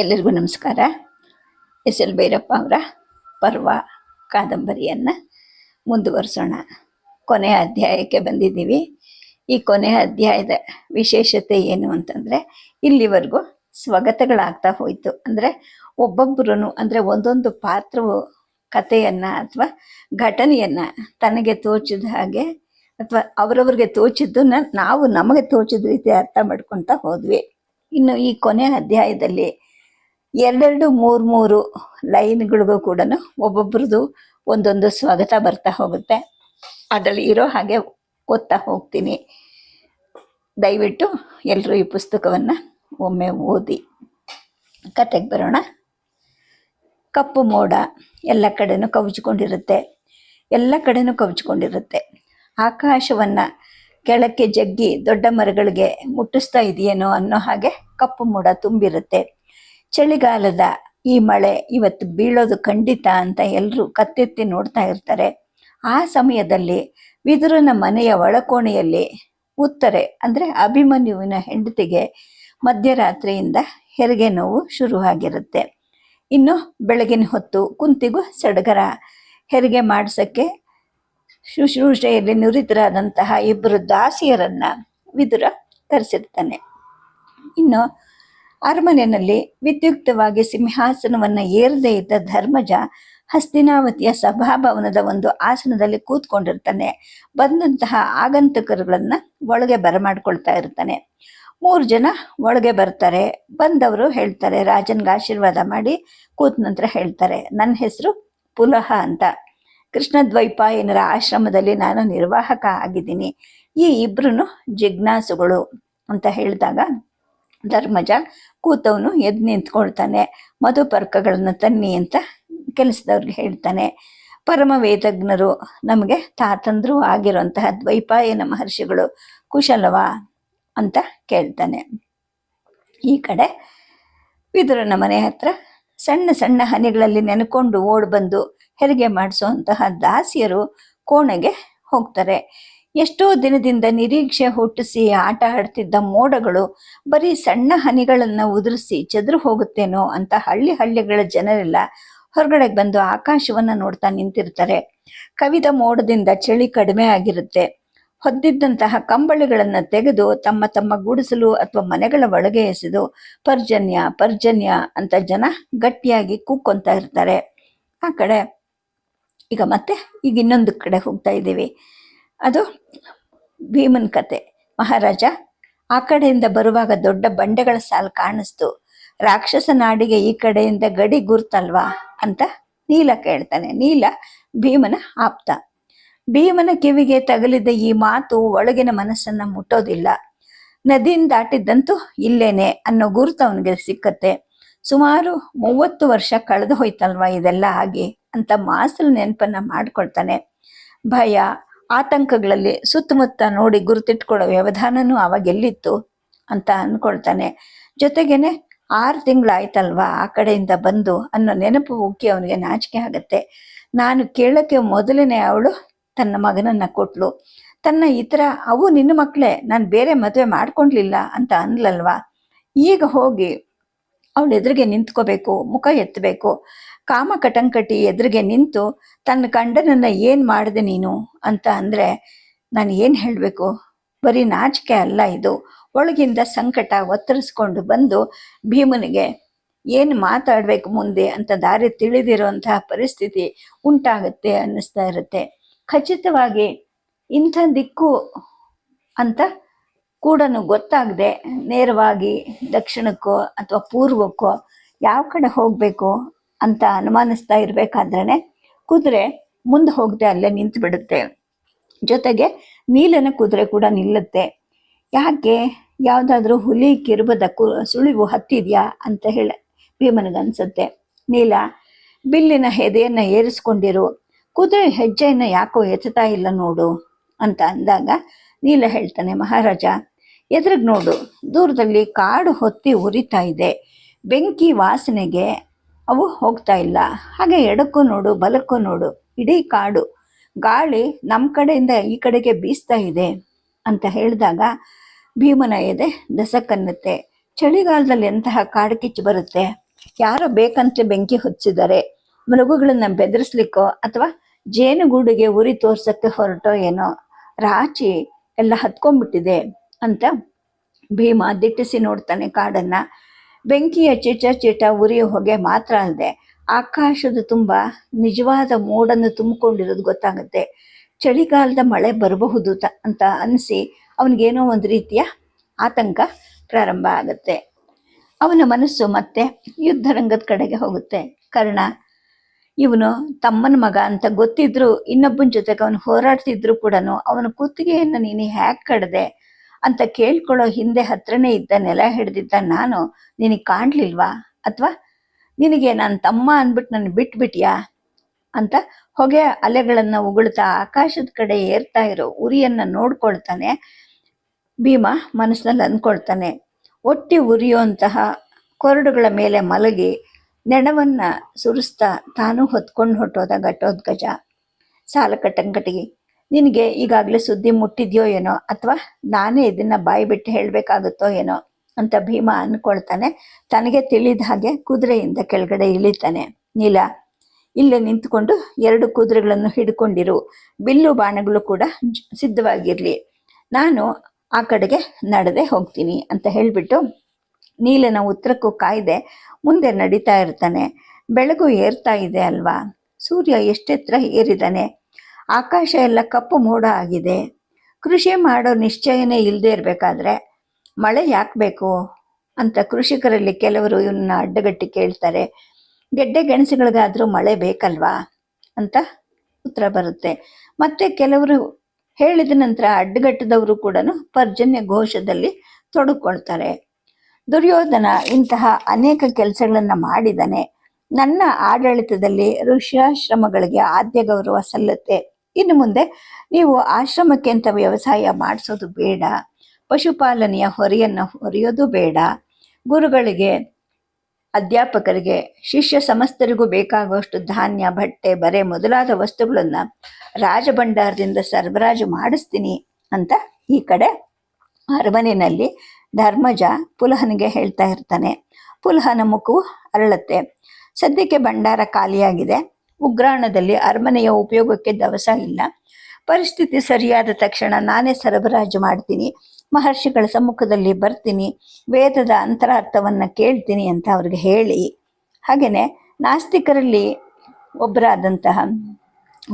ಎಲ್ಲರಿಗೂ ನಮಸ್ಕಾರ. S L Bhyrappa ಅವರ ಪರ್ವ ಕಾದಂಬರಿಯನ್ನು ಮುಂದುವರಿಸೋಣ. ಕೊನೆಯ ಅಧ್ಯಾಯಕ್ಕೆ ಬಂದಿದ್ದೀವಿ. ಈ ಕೊನೆಯ ಅಧ್ಯಾಯದ ವಿಶೇಷತೆ ಏನು ಅಂತಂದರೆ, ಇಲ್ಲಿವರೆಗೂ ಸ್ವಗತಗಳಾಗ್ತಾ ಹೋಯಿತು. ಅಂದರೆ ಒಬ್ಬೊಬ್ಬರೂ ಅಂದರೆ ಒಂದೊಂದು ಪಾತ್ರವು ಕಥೆಯನ್ನು ಅಥವಾ ಘಟನೆಯನ್ನು ತನಗೆ ತೋಚಿದ ಹಾಗೆ ಅಥವಾ ಅವರವ್ರಿಗೆ ತೋಚಿದ್ದನ್ನು ನಾವು ನಮಗೆ ತೋಚಿದ ರೀತಿ ಅರ್ಥ ಮಾಡ್ಕೊತಾ ಹೋದ್ವಿ. ಇನ್ನು ಈ ಕೊನೆಯ ಅಧ್ಯಾಯದಲ್ಲಿ ಎರಡೆರಡು ಮೂರು ಲೈನ್ಗಳಿಗೂ ಕೂಡ ಒಬ್ಬೊಬ್ರದ್ದು ಒಂದೊಂದು ಸ್ವಾಗತ ಬರ್ತಾ ಹೋಗುತ್ತೆ. ಅದರಲ್ಲಿ ಇರೋ ಹಾಗೆ ಓದ್ತಾ ಹೋಗ್ತೀನಿ. ದಯವಿಟ್ಟು ಎಲ್ಲರೂ ಈ ಪುಸ್ತಕವನ್ನು ಒಮ್ಮೆ ಓದಿ. ಕತೆಗೆ ಬರೋಣ. ಕಪ್ಪು ಮೋಡ ಎಲ್ಲ ಕಡೆನೂ ಕವುಚ್ಕೊಂಡಿರುತ್ತೆ. ಆಕಾಶವನ್ನು ಕೆಳಕ್ಕೆ ಜಗ್ಗಿ ದೊಡ್ಡ ಮರಗಳಿಗೆ ಮುಟ್ಟಿಸ್ತಾ ಇದೆಯೇನೋ ಅನ್ನೋ ಹಾಗೆ ಕಪ್ಪು ಮೋಡ ತುಂಬಿರುತ್ತೆ. ಚಳಿಗಾಲದ ಈ ಮಳೆ ಇವತ್ತು ಬೀಳೋದು ಖಂಡಿತ ಅಂತ ಎಲ್ಲರೂ ಕತ್ತೆತ್ತಿ ನೋಡ್ತಾ ಇರ್ತಾರೆ. ಆ ಸಮಯದಲ್ಲಿ ವಿದುರನ ಮನೆಯ ಒಳಕೋಣೆಯಲ್ಲಿ ಉತ್ತರೆ ಅಂದರೆ ಅಭಿಮನ್ಯುವಿನ ಹೆಂಡತಿಗೆ ಮಧ್ಯರಾತ್ರಿಯಿಂದ ಹೆರಿಗೆ ನೋವು ಶುರುವಾಗಿರುತ್ತೆ. ಇನ್ನು ಬೆಳಗಿನ ಹೊತ್ತು ಕುಂತಿಗೂ ಸಡಗರ. ಹೆರಿಗೆ ಮಾಡಿಸೋಕ್ಕೆ ಶುಶ್ರೂಷೆಯಲ್ಲಿ ನುರಿತರಾದಂತಹ ಇಬ್ಬರು ದಾಸಿಯರನ್ನು ವಿದುರ ಕರೆಸಿರ್ತಾನೆ. ಇನ್ನು ಅರಮನೆಯಲ್ಲಿ ವಿದ್ಯುಕ್ತವಾಗಿ ಸಿಂಹಾಸನವನ್ನು ಏರದೇ ಇದ್ದ ಧರ್ಮಜ ಹಸ್ತಿನಾವತಿಯ ಸಭಾಭವನದ ಒಂದು ಆಸನದಲ್ಲಿ ಕೂತ್ಕೊಂಡಿರ್ತಾನೆ. ಬಂದಂತಹ ಆಗಂತುಕರುಗಳನ್ನು ಒಳಗೆ ಬರಮಾಡ್ಕೊಳ್ತಾ ಇರ್ತಾನೆ. 3 ಜನ ಒಳಗೆ ಬರ್ತಾರೆ. ಬಂದವರು ಹೇಳ್ತಾರೆ, ರಾಜನ್ಗೆ ಆಶೀರ್ವಾದ ಮಾಡಿ ಕೂತ ನಂತರ ಹೇಳ್ತಾರೆ, ನನ್ನ ಹೆಸರು ಪುಲಹ ಅಂತ. ಕೃಷ್ಣದ್ವೈಪಾಯನರ ಆಶ್ರಮದಲ್ಲಿ ನಾನು ನಿರ್ವಾಹಕ ಆಗಿದ್ದೀನಿ. ಈ ಇಬ್ರು ಜಿಜ್ಞಾಸುಗಳು ಅಂತ ಹೇಳಿದಾಗ ಧರ್ಮಜ ಕೂತವನು ಎದ್ದು ನಿಂತ್ಕೊಳ್ತಾನೆ. ಮಧುಪರ್ಕಗಳನ್ನು ತನ್ನಿ ಅಂತ ಕೆಲಸದವ್ರಿಗೆ ಹೇಳ್ತಾನೆ. ಪರಮ ವೇದಜ್ಞರು ನಮಗೆ ತಾತಂದ್ರು ಆಗಿರುವಂತಹ ದ್ವೈಪಾಯನ ಮಹರ್ಷಿಗಳು ಕುಶಲವಾ ಅಂತ ಕೇಳ್ತಾನೆ. ಈ ಕಡೆ ವಿದುರನ ಮನೆ ಹತ್ರ ಸಣ್ಣ ಸಣ್ಣ ಹನಿಗಳಲ್ಲಿ ನೆನ್ಕೊಂಡು ಓಡ್ ಬಂದು ಹೆರಿಗೆ ಮಾಡಿಸುವಂತಹ ದಾಸಿಯರು ಕೋಣೆಗೆ ಹೋಗ್ತಾರೆ. ಎಷ್ಟೋ ದಿನದಿಂದ ನಿರೀಕ್ಷೆ ಹುಟ್ಟಿಸಿ ಆಟ ಆಡ್ತಿದ್ದ ಮೋಡಗಳು ಬರೀ ಸಣ್ಣ ಹನಿಗಳನ್ನು ಉದುರಿಸಿ ಚದುರು ಹೋಗುತ್ತೇನೋ ಅಂತ ಹಳ್ಳಿಗಳ ಜನರೆಲ್ಲ ಹೊರಗಡೆಗೆ ಬಂದು ಆಕಾಶವನ್ನು ನೋಡ್ತಾ ನಿಂತಿರ್ತಾರೆ. ಕವಿದ ಮೋಡದಿಂದ ಚಳಿ ಕಡಿಮೆ ಆಗಿರುತ್ತೆ. ಹೊದ್ದಿದ್ದಂತಹ ಕಂಬಳಿಗಳನ್ನು ತೆಗೆದು ತಮ್ಮ ತಮ್ಮ ಗುಡಿಸಲು ಅಥವಾ ಮನೆಗಳ ಒಳಗೆ ಎಸೆದು ಪರ್ಜನ್ಯ ಅಂತ ಜನ ಗಟ್ಟಿಯಾಗಿ ಕೂಕ್ಕೊಂತ ಇರ್ತಾರೆ. ಆ ಕಡೆ ಈಗ ಇನ್ನೊಂದು ಕಡೆ ಹೋಗ್ತಾ ಇದ್ದೀವಿ. ಅದು ಭೀಮನ್ ಕತೆ. ಮಹಾರಾಜ ಆ ಕಡೆಯಿಂದ ಬರುವಾಗ ದೊಡ್ಡ ಬಂಡೆಗಳ ಸಾಲು ಕಾಣಿಸ್ತು. ರಾಕ್ಷಸ ನಾಡಿಗೆ ಈ ಕಡೆಯಿಂದ ಗಡಿ ಗುರ್ತಲ್ವಾ ಅಂತ ನೀಲ ಕೇಳ್ತಾನೆ. ನೀಲ ಭೀಮನ ಆಪ್ತ. ಭೀಮನ ಕಿವಿಗೆ ತಗಲಿದ ಈ ಮಾತು ಒಳಗಿನ ಮನಸ್ಸನ್ನ ಮುಟ್ಟೋದಿಲ್ಲ. ನದಿಯಿಂದ ದಾಟಿದ್ದಂತೂ ಇಲ್ಲೇನೆ ಅನ್ನೋ ಗುರುತು ಅವನಿಗೆ ಸಿಕ್ಕತ್ತೆ. ಸುಮಾರು 30 ವರ್ಷ ಕಳೆದು ಹೋಯ್ತಲ್ವಾ ಇದೆಲ್ಲ ಆಗಿ ಅಂತ ಮಾಸಲು ನೆನಪನ್ನ ಮಾಡ್ಕೊಳ್ತಾನೆ. ಭಯ ಆತಂಕಗಳಲ್ಲಿ ಸುತ್ತಮುತ್ತ ನೋಡಿ ಗುರುತಿಟ್ಕೊಳ್ಳೋ ವ್ಯವಧಾನನೂ ಅವಾಗೆಲ್ಲಿತ್ತು ಅಂತ ಅನ್ಕೊಳ್ತಾನೆ. ಜೊತೆಗೇನೆ 6 ತಿಂಗಳಾಯ್ತಲ್ವಾ ಆ ಕಡೆಯಿಂದ ಬಂದು ಅನ್ನೋ ನೆನಪು ಉಕ್ಕಿ ಅವನಿಗೆ ನಾಚಿಕೆ ಆಗತ್ತೆ. ನಾನು ಕೇಳಕ್ಕೆ ಮೊದಲನೇ ಅವಳು ತನ್ನ ಮಗನನ್ನ ಕೊಟ್ಲು. ತನ್ನ ಇತರ ಅವು ನಿನ್ನ ಮಕ್ಕಳೇ, ನಾನು ಬೇರೆ ಮದುವೆ ಮಾಡ್ಕೊಂಡ್ಲಿಲ್ಲ ಅಂತ ಅನ್ಲಲ್ವಾ. ಈಗ ಹೋಗಿ ಅವಳು ಎದುರಿಗೆ ನಿಂತ್ಕೋಬೇಕು, ಮುಖ ಎತ್ತಬೇಕು. ಕಾಮ ಕಟಂಕಟಿ ಎದುರಿಗೆ ನಿಂತು ತನ್ನ ಗಂಡನನ್ನ ಏನು ಮಾಡಿದೆ ನೀನು ಅಂತ ಅಂದರೆ ನಾನು ಏನು ಹೇಳಬೇಕು? ಬರೀ ನಾಚಿಕೆ ಅಲ್ಲ ಇದು. ಒಳಗಿಂದ ಸಂಕಟ ಒತ್ತರಿಸ್ಕೊಂಡು ಬಂದು ಭೀಮನಿಗೆ ಏನು ಮಾತಾಡಬೇಕು ಮುಂದೆ ಅಂತ ದಾರಿ ತಿಳಿದಿರುವಂತಹ ಪರಿಸ್ಥಿತಿ ಉಂಟಾಗುತ್ತೆ ಅನ್ನಿಸ್ತಾ ಇರುತ್ತೆ. ಖಚಿತವಾಗಿ ಇಂಥ ದಿಕ್ಕು ಅಂತ ಕೂಡ ಗೊತ್ತಾಗದೆ ನೇರವಾಗಿ ದಕ್ಷಿಣಕ್ಕೋ ಅಥವಾ ಪೂರ್ವಕ್ಕೋ ಯಾವ ಕಡೆ ಹೋಗಬೇಕು ಅಂತ ಅನುಮಾನಿಸ್ತಾ ಇರಬೇಕಾದ್ರೆ ಕುದುರೆ ಮುಂದೆ ಹೋಗದೆ ಅಲ್ಲೇ ನಿಂತು ಬಿಡುತ್ತೆ. ಜೊತೆಗೆ ನೀಲನ ಕುದುರೆ ಕೂಡ ನಿಲ್ಲುತ್ತೆ. ಯಾಕೆ? ಯಾವುದಾದ್ರೂ ಹುಲಿ ಕಿರುಬದ ಸುಳಿವು ಹತ್ತಿದ್ಯಾ ಅಂತ ಹೇಳಿ ಭೀಮನಿಗನ್ಸುತ್ತೆ. ನೀಲ ಬಿಲ್ಲಿನ ಹೆದೆಯನ್ನು ಏರಿಸ್ಕೊಂಡಿರು, ಕುದುರೆ ಹೆಜ್ಜೆಯನ್ನು ಯಾಕೋ ಎತ್ತುತ್ತಾ ಇಲ್ಲ ನೋಡು ಅಂತ ಅಂದಾಗ ನೀಲ ಹೇಳ್ತಾನೆ, ಮಹಾರಾಜ ಎದುರಿಗೆ ನೋಡು, ದೂರದಲ್ಲಿ ಕಾಡು ಹೊತ್ತಿ ಉರಿತಾ ಇದೆ. ಬೆಂಕಿ ವಾಸನೆಗೆ ಅವು ಹೋಗ್ತಾ ಇಲ್ಲ. ಹಾಗೆ ಎಡಕ್ಕೂ ನೋಡು, ಬಲಕ್ಕೂ ನೋಡು, ಇಡೀ ಕಾಡು. ಗಾಳಿ ನಮ್ಮ ಕಡೆಯಿಂದ ಈ ಕಡೆಗೆ ಬೀಸ್ತಾ ಇದೆ ಅಂತ ಹೇಳಿದಾಗ ಭೀಮನ ಎದೆ ದಸಕ್ಕನ್ನುತ್ತೆ. ಚಳಿಗಾಲದಲ್ಲಿ ಎಂತಹ ಕಾಡುಕಿಚ್ಚು ಬರುತ್ತೆ ಯಾರೋ ಬೇಕಂತಲೇ ಬೆಂಕಿ ಹೊತ್ತಿಸಿದ್ದಾರೆ, ಮೃಗಗಳನ್ನ ಬೆದರಿಸ್ಲಿಕ್ಕೋ ಅಥವಾ ಜೇನುಗೂಡಿಗೆ ಉರಿ ತೋರ್ಸಕ್ಕೆ ಹೊರಟೋ ಏನೋ, ರಾಚಿ ಎಲ್ಲ ಹತ್ಕೊಂಡ್ಬಿಟ್ಟಿದೆ ಅಂತ ಭೀಮ ದಿಟ್ಟಿಸಿ ನೋಡ್ತಾನೆ ಕಾಡನ್ನ. ಬೆಂಕಿಯ ಚಿಟ ಉರಿಯ ಹೊಗೆ ಮಾತ್ರ ಅಲ್ಲದೆ ಆಕಾಶದ ತುಂಬ ನಿಜವಾದ ಮೋಡನ್ನು ತುಂಬಿಕೊಂಡಿರೋದು ಗೊತ್ತಾಗುತ್ತೆ. ಚಳಿಗಾಲದ ಮಳೆ ಬರಬಹುದು ಅಂತ ಅನಿಸಿ ಅವನಿಗೇನೋ ಒಂದು ರೀತಿಯ ಆತಂಕ ಪ್ರಾರಂಭ ಆಗುತ್ತೆ. ಅವನ ಮನಸ್ಸು ಮತ್ತೆ ಯುದ್ಧರಂಗದ ಕಡೆಗೆ ಹೋಗುತ್ತೆ. ಕರ್ಣ ಇವನು ತಮ್ಮನ ಮಗ ಅಂತ ಗೊತ್ತಿದ್ರು, ಇನ್ನೊಬ್ಬನ ಜೊತೆಗೆ ಅವನು ಹೋರಾಡ್ತಿದ್ರು ಕೂಡ ಅವನ ಕುತ್ತಿಗೆಯನ್ನು ನೀನು ಹ್ಯಾಕ್ ಕಡ್ದೆ ಅಂತ ಕೇಳ್ಕೊಳ್ಳೋ ಹಿಂದೆ ಹತ್ರನೇ ಇದ್ದ ನೆಲ ಹಿಡ್ದಿದ್ದ ನಾನು ನಿನಗೆ ಕಾಣ್ಲಿಲ್ವಾ? ಅಥವಾ ನಿನಗೆ ನನ್ನ ತಮ್ಮ ಅಂದ್ಬಿಟ್ಟು ನನ್ನ ಬಿಟ್ಬಿಟ್ಯಾ ಅಂತ ಹೊಗೆ ಅಲೆಗಳನ್ನು ಉಗುಳ್ತಾ ಆಕಾಶದ ಕಡೆ ಏರ್ತಾ ಇರೋ ಉರಿಯನ್ನ ನೋಡ್ಕೊಳ್ತಾನೆ. ಭೀಮ ಮನಸ್ಸಿನಲ್ಲಿ ಅಂದ್ಕೊಳ್ತಾನೆ, ಒಟ್ಟಿ ಉರಿಯುವಂತಹ ಕೊರಡುಗಳ ಮೇಲೆ ಮಲಗಿ ನೆಣವನ್ನ ಸುರಿಸ್ತಾ ತಾನು ಹೊತ್ಕೊಂಡು ಹೊಟ್ಟೋದ ಘಟೋದ್ಗಜ. ಸಾಲ ಕಟ್ಟಂಕಟಿಗೆ ನಿನಗೆ ಈಗಾಗಲೇ ಸುದ್ದಿ ಮುಟ್ಟಿದ್ಯೋ ಏನೋ, ಅಥವಾ ನಾನೇ ಇದನ್ನ ಬಾಯಿ ಬಿಟ್ಟು ಹೇಳಬೇಕಾಗುತ್ತೋ ಏನೋ ಅಂತ ಭೀಮ ಅಂದ್ಕೊಳ್ತಾನೆ. ತನಗೆ ತಿಳಿದ ಹಾಗೆ ಕುದುರೆಯಿಂದ ಕೆಳಗಡೆ ಇಳಿತಾನೆ. ನೀಲ, ಇಲ್ಲೇ ನಿಂತ್ಕೊಂಡು 2 ಕುದುರೆಗಳನ್ನು ಹಿಡ್ಕೊಂಡಿರು, ಬಿಲ್ಲು ಬಾಣಗಳು ಕೂಡ ಸಿದ್ಧವಾಗಿರ್ಲಿ, ನಾನು ಆ ಕಡೆಗೆ ನಡೆದೇ ಹೋಗ್ತೀನಿ ಅಂತ ಹೇಳಿಬಿಟ್ಟು ನೀಲನ ಉತ್ತರಕ್ಕೂ ಕಾಯ್ದೆ ಮುಂದೆ ನಡೀತಾ ಇರ್ತಾನೆ. ಬೆಳಗು ಏರ್ತಾ ಇದೆ ಅಲ್ವಾ, ಸೂರ್ಯ ಎಷ್ಟೆತ್ರ ಏರಿದಾನೆ, ಆಕಾಶ ಎಲ್ಲ ಕಪ್ಪು ಮೋಡ ಆಗಿದೆ. ಕೃಷಿ ಮಾಡೋ ನಿಶ್ಚಯನೇ ಇಲ್ಲದೆ ಇರಬೇಕಾದ್ರೆ ಮಳೆ ಯಾಕೆ ಬೇಕು ಅಂತ ಕೃಷಿಕರಲ್ಲಿ ಕೆಲವರು ಇವನ್ನ ಅಡ್ಡಗಟ್ಟಿ ಕೇಳ್ತಾರೆ. ಗೆಡ್ಡೆ ಗೆಣಸುಗಳಿಗಾದ್ರೂ ಮಳೆ ಬೇಕಲ್ವಾ ಅಂತ ಉತ್ತರ ಬರುತ್ತೆ. ಮತ್ತೆ ಕೆಲವರು ಹೇಳಿದ ನಂತರ ಅಡ್ಡಗಟ್ಟದವರು ಕೂಡ ಪರ್ಜನ್ಯ ಘೋಷದಲ್ಲಿ ತೊಡಕೊಳ್ತಾರೆ. ದುರ್ಯೋಧನ ಇಂತಹ ಅನೇಕ ಕೆಲಸಗಳನ್ನ ಮಾಡಿದಾನೆ. ನನ್ನ ಆಡಳಿತದಲ್ಲಿ ಋಷ್ಯಾಶ್ರಮಗಳಿಗೆ ಆದ್ಯ ಗೌರವ ಸಲ್ಲುತ್ತೆ. ಇನ್ನು ಮುಂದೆ ನೀವು ಆಶ್ರಮಕ್ಕೆ ಅಂತ ವ್ಯವಸಾಯ ಮಾಡಿಸೋದು ಬೇಡ, ಪಶುಪಾಲನೆಯ ಹೊರೆಯನ್ನು ಹೊರೆಯೋದು ಬೇಡ, ಗುರುಗಳಿಗೆ, ಅಧ್ಯಾಪಕರಿಗೆ, ಶಿಷ್ಯ ಸಮಸ್ತರಿಗೂ ಬೇಕಾಗುವಷ್ಟು ಧಾನ್ಯ, ಬಟ್ಟೆ, ಬರೆ ಮೊದಲಾದ ವಸ್ತುಗಳನ್ನ ರಾಜಭಂಡಾರದಿಂದ ಸರಬರಾಜು ಮಾಡಿಸ್ತೀನಿ ಅಂತ ಈ ಕಡೆ ಅರಮನೆಯಲ್ಲಿ ಧರ್ಮಜ ಪುಲಹನಿಗೆ ಹೇಳ್ತಾ ಇರ್ತಾನೆ. ಪುಲಹನ ಮುಖವು ಅರಳುತ್ತೆ. ಸದ್ಯಕ್ಕೆ ಭಂಡಾರ ಖಾಲಿಯಾಗಿದೆ. ಉಗ್ರಾಣದಲ್ಲಿ ಅರಮನೆಯ ಉಪಯೋಗಕ್ಕೆ ದವಸ ಇಲ್ಲ. ಪರಿಸ್ಥಿತಿ ಸರಿಯಾದ ತಕ್ಷಣ ನಾನೇ ಸರಬರಾಜು ಮಾಡ್ತೀನಿ, ಮಹರ್ಷಿಗಳ ಸಮ್ಮುಖದಲ್ಲಿ ಬರ್ತೀನಿ, ವೇದದ ಅಂತರಾರ್ಥವನ್ನು ಕೇಳ್ತೀನಿ ಅಂತ ಅವ್ರಿಗೆ ಹೇಳಿ, ಹಾಗೆಯೇ ನಾಸ್ತಿಕರಲ್ಲಿ ಒಬ್ಬರಾದಂತಹ